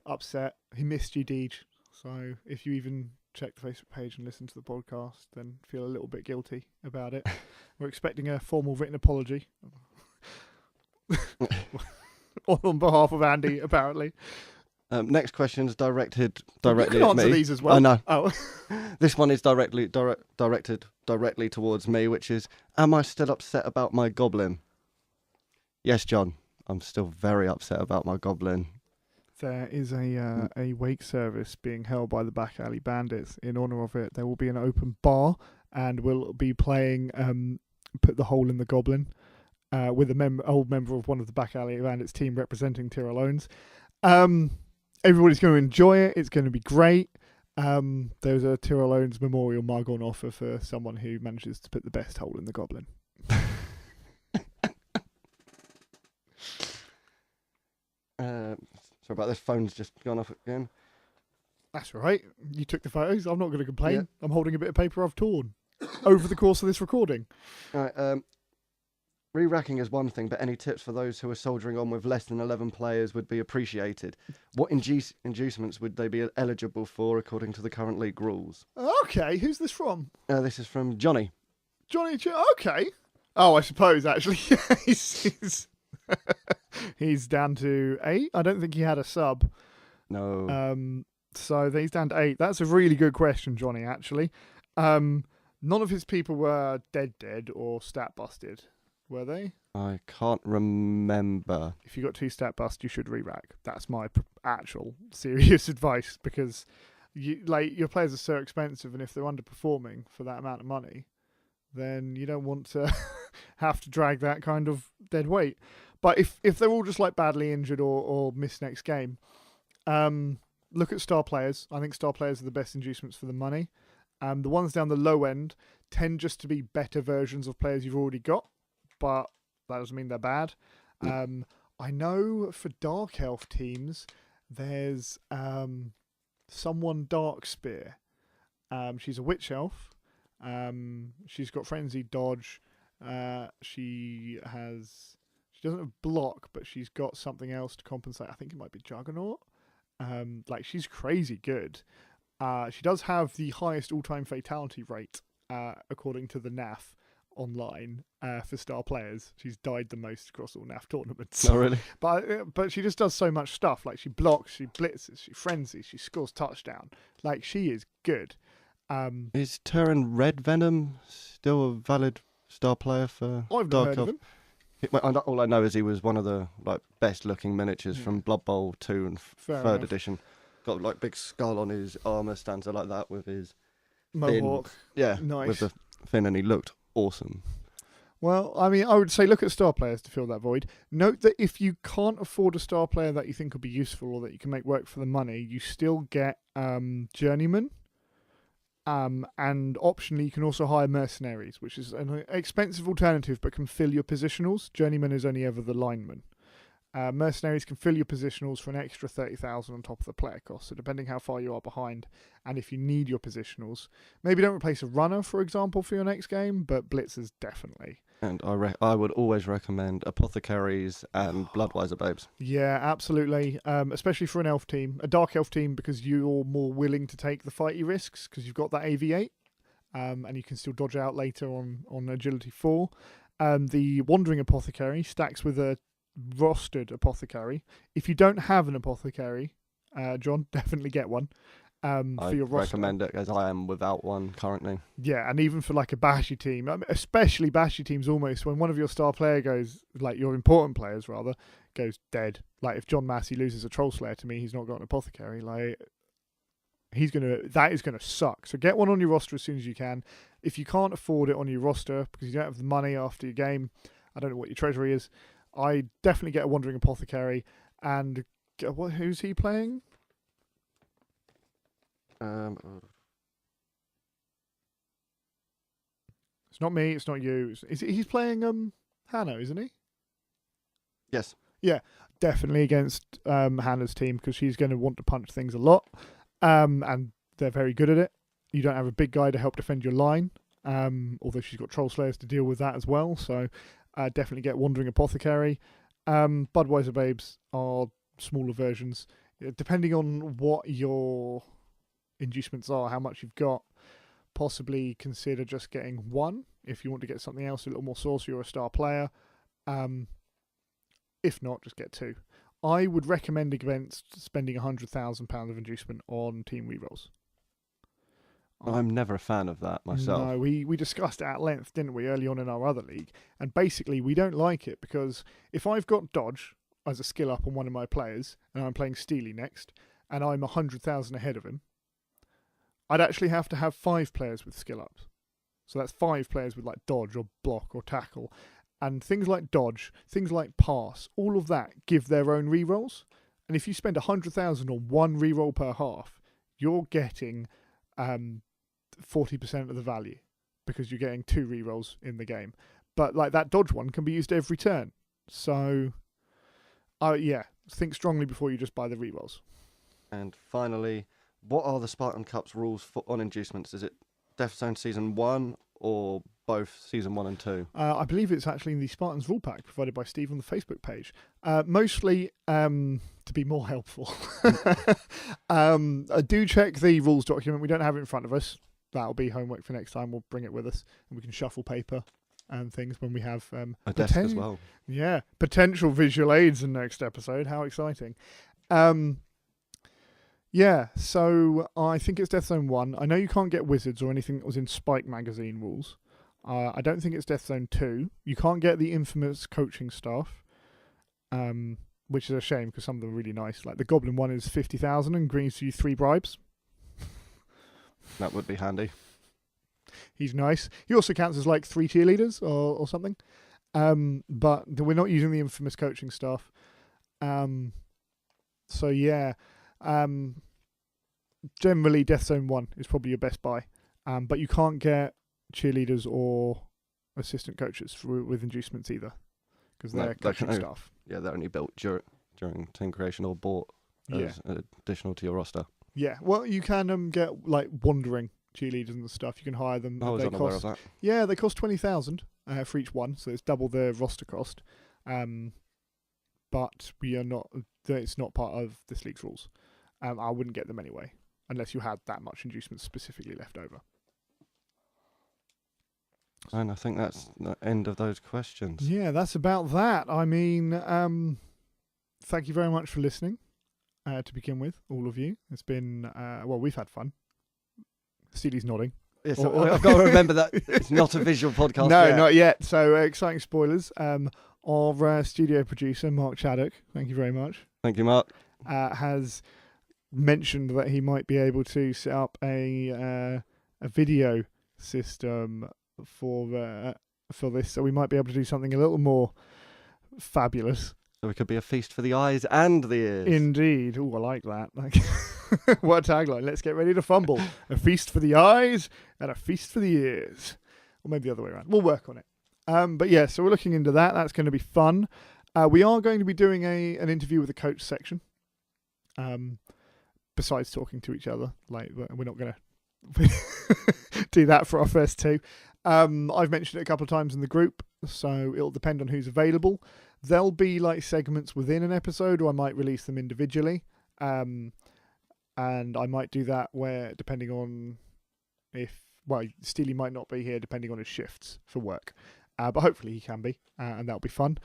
upset. He missed you, Deej. So if you even check the Facebook page and listen to the podcast, then feel a little bit guilty about it. We're expecting a formal written apology on behalf of Andy, apparently. Next question is directed directly you can at me. Answer these as well. I know. Oh. This one is directed directly towards me, which is, am I still upset about my goblin? Yes, John. I'm still very upset about my goblin. There is a wake service being held by the Back Alley Bandits. In honour of it, there will be an open bar, and we'll be playing Put the Hole in the Goblin. with a old member of one of the back alley bandits team representing Tyrrell Owens. Everybody's going to enjoy it. It's going to be great. There's a Tyrrell Owens memorial mug on offer for someone who manages to put the best hole in the goblin. Sorry about this. Phone's just gone off again. That's all right. You took the photos. I'm not going to complain. Yeah. I'm holding a bit of paper I've torn over the course of this recording. All right. Reracking is one thing, but any tips for those who are soldiering on with less than 11 players would be appreciated. What inducements would they be eligible for according to the current league rules? Okay, who's this from? This is from Johnny. Johnny. Okay. Oh, I suppose actually, he's down to 8. I don't think he had a sub. No. So he's down to 8. That's a really good question, Johnny. Actually, none of his people were dead or stat busted. Were they? I can't remember. If you got 2 stat bust, you should re-rack. That's my actual serious advice, because your players are so expensive, and if they're underperforming for that amount of money, then you don't want to have to drag that kind of dead weight. But if they're all just like badly injured or miss next game, look at star players. I think star players are the best inducements for the money. The ones down the low end tend just to be better versions of players you've already got, but that doesn't mean they're bad. I know for Dark Elf teams, there's someone Dark Spear. She's a Witch Elf. She's got Frenzied Dodge. She doesn't have Block, but she's got something else to compensate. I think it might be Juggernaut. She's crazy good. She does have the highest all-time fatality rate, according to the NAF online, for star players. She's died the most across all NAF tournaments. Oh, really? But she just does so much stuff. Like, she blocks, she blitzes, she frenzies, she scores touchdown. Like, she is good. Is Terran Red Venom still a valid star player for I've Dark never heard of him. All I know is he was one of the best looking miniatures from Blood Bowl 2 and Fair 3rd enough. edition. Got big skull on his armour, stands like that with his Mohawk. fin. Yeah, Nice. with the fin, and he looked awesome. Well, I mean, I would say look at star players to fill that void. Note that if you can't afford a star player that you think will be useful or that you can make work for the money, you still get Journeyman. And optionally, you can also hire mercenaries, which is an expensive alternative but can fill your positionals. Journeyman is only ever the lineman. Mercenaries can fill your positionals for an extra 30,000 on top of the player cost. So depending how far you are behind, and if you need your positionals, maybe don't replace a runner, for example, for your next game, but blitzers definitely. And I would always recommend apothecaries and bloodwiser babes. Yeah, absolutely. Especially for an elf team, a dark elf team, because you're more willing to take the fighty risks because you've got that AV8, and you can still dodge out later on agility 4. The wandering apothecary stacks with a rostered apothecary. If you don't have an apothecary, John, definitely get one. For your roster. Recommend it, as I am without one currently. Yeah, and even for like a bashy team, especially bashy teams, almost when one of your star player goes, like your important players rather, goes dead. Like if John Massey loses a Troll Slayer to me, he's not got an apothecary. Like that is gonna suck. So get one on your roster as soon as you can. If you can't afford it on your roster because you don't have the money after your game, I don't know what your treasury is. I definitely get a wandering apothecary. And who's he playing? It's not me. It's not you. He's playing Hannah, isn't he? Yes. Yeah, definitely against Hannah's team because she's going to want to punch things a lot, and they're very good at it. You don't have a big guy to help defend your line, although she's got Troll Slayers to deal with that as well. So definitely get Wandering Apothecary. Budweiser Babes are smaller versions. Depending on what your inducements are, how much you've got, possibly consider just getting one if you want to get something else, a little more saucy or a star player. If not, just get 2. I would recommend against spending £100,000 of inducement on team rerolls. I'm never a fan of that myself. No, we discussed it at length, didn't we, early on in our other league? And basically, we don't like it because if I've got dodge as a skill up on one of my players, and I'm playing Steely next, and I'm 100,000 ahead of him, I'd actually have to have 5 players with skill ups. So that's 5 players with like dodge or block or tackle. And things like dodge, things like pass, all of that give their own rerolls. And if you spend 100,000 on one reroll per half, you're getting 40% of the value because you're getting 2 rerolls in the game. But like that dodge one can be used every turn. So, yeah, think strongly before you just buy the rerolls. And finally, what are the Spartan Cup's rules on inducements? Is it Death Zone Season 1 or both Season 1 and 2? I believe it's actually in the Spartans rule pack provided by Steve on the Facebook page. Mostly to be more helpful. Do check the rules document. We don't have it in front of us. That'll be homework for next time. We'll bring it with us and we can shuffle paper and things when we have a desk as well. Yeah, potential visual aids in next episode. How exciting. Yeah, so I think it's Death Zone 1. I know you can't get wizards or anything that was in Spike magazine rules. I don't think it's Death Zone 2. You can't get the infamous coaching staff, which is a shame because some of them are really nice. Like the Goblin one is 50,000 and brings you 3 bribes. That would be handy. He's nice. He also counts as like 3 cheerleaders or something. But we're not using the infamous coaching staff. So yeah. Generally Death Zone 1 is probably your best buy. But you can't get cheerleaders or assistant coaches with inducements either. Because they're coaching staff. Yeah, they're only built during team creation or bought as additional to your roster. Yeah, well, you can get like wandering cheerleaders and stuff. You can hire them. I was unaware of that. Yeah, they cost 20,000 for each one, so it's double the roster cost. But we are not. It's not part of this league's rules. I wouldn't get them anyway, unless you had that much inducement specifically left over. And I think that's the end of those questions. Yeah, that's about that. I mean, thank you very much for listening. To begin with, all of you. It's been, we've had fun. Steely's nodding. Yes, I've got to remember that it's not a visual podcast. No, yet. Not yet. So, exciting spoilers. Our studio producer, Mark Chaddock, thank you very much. Thank you, Mark. Has mentioned that he might be able to set up a video system for this, so we might be able to do something a little more fabulous. So it could be a feast for the eyes and the ears. Indeed. Oh, I like that. What a tagline. Let's get ready to fumble. A feast for the eyes and a feast for the ears. Or maybe the other way around. We'll work on it. But yeah, so we're looking into that. That's going to be fun. We are going to be doing an interview with the coach section. Besides talking to each other. Like, we're not going to do that for our first 2. I've mentioned it a couple of times in the group, so it'll depend on who's available. There'll be like segments within an episode, or I might release them individually. And I might do that where, depending on Steely might not be here, depending on his shifts for work. But hopefully he can be, and that'll be fun.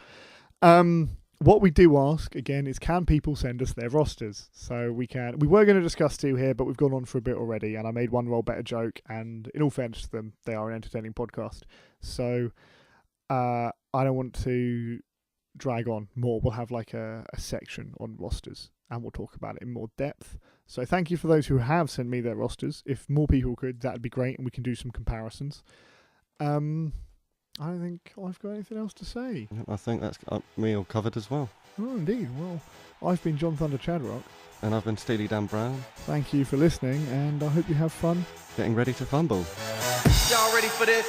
What we do ask, again, is can people send us their rosters? So we were going to discuss 2 here, but we've gone on for a bit already, and I made one roll better joke, and in all fairness to them, they are an entertaining podcast. So I don't want to drag on more. We'll have like a section on rosters, and we'll talk about it in more depth. So thank you for those who have sent me their rosters. If more people could, that'd be great, and we can do some comparisons. I don't think I've got anything else to say. I think that's me all covered as well. Oh, indeed. Well, I've been John Thunder Chadrock. And I've been Steely Dan Brown. Thank you for listening, and I hope you have fun Getting ready to fumble. Y'all ready for this?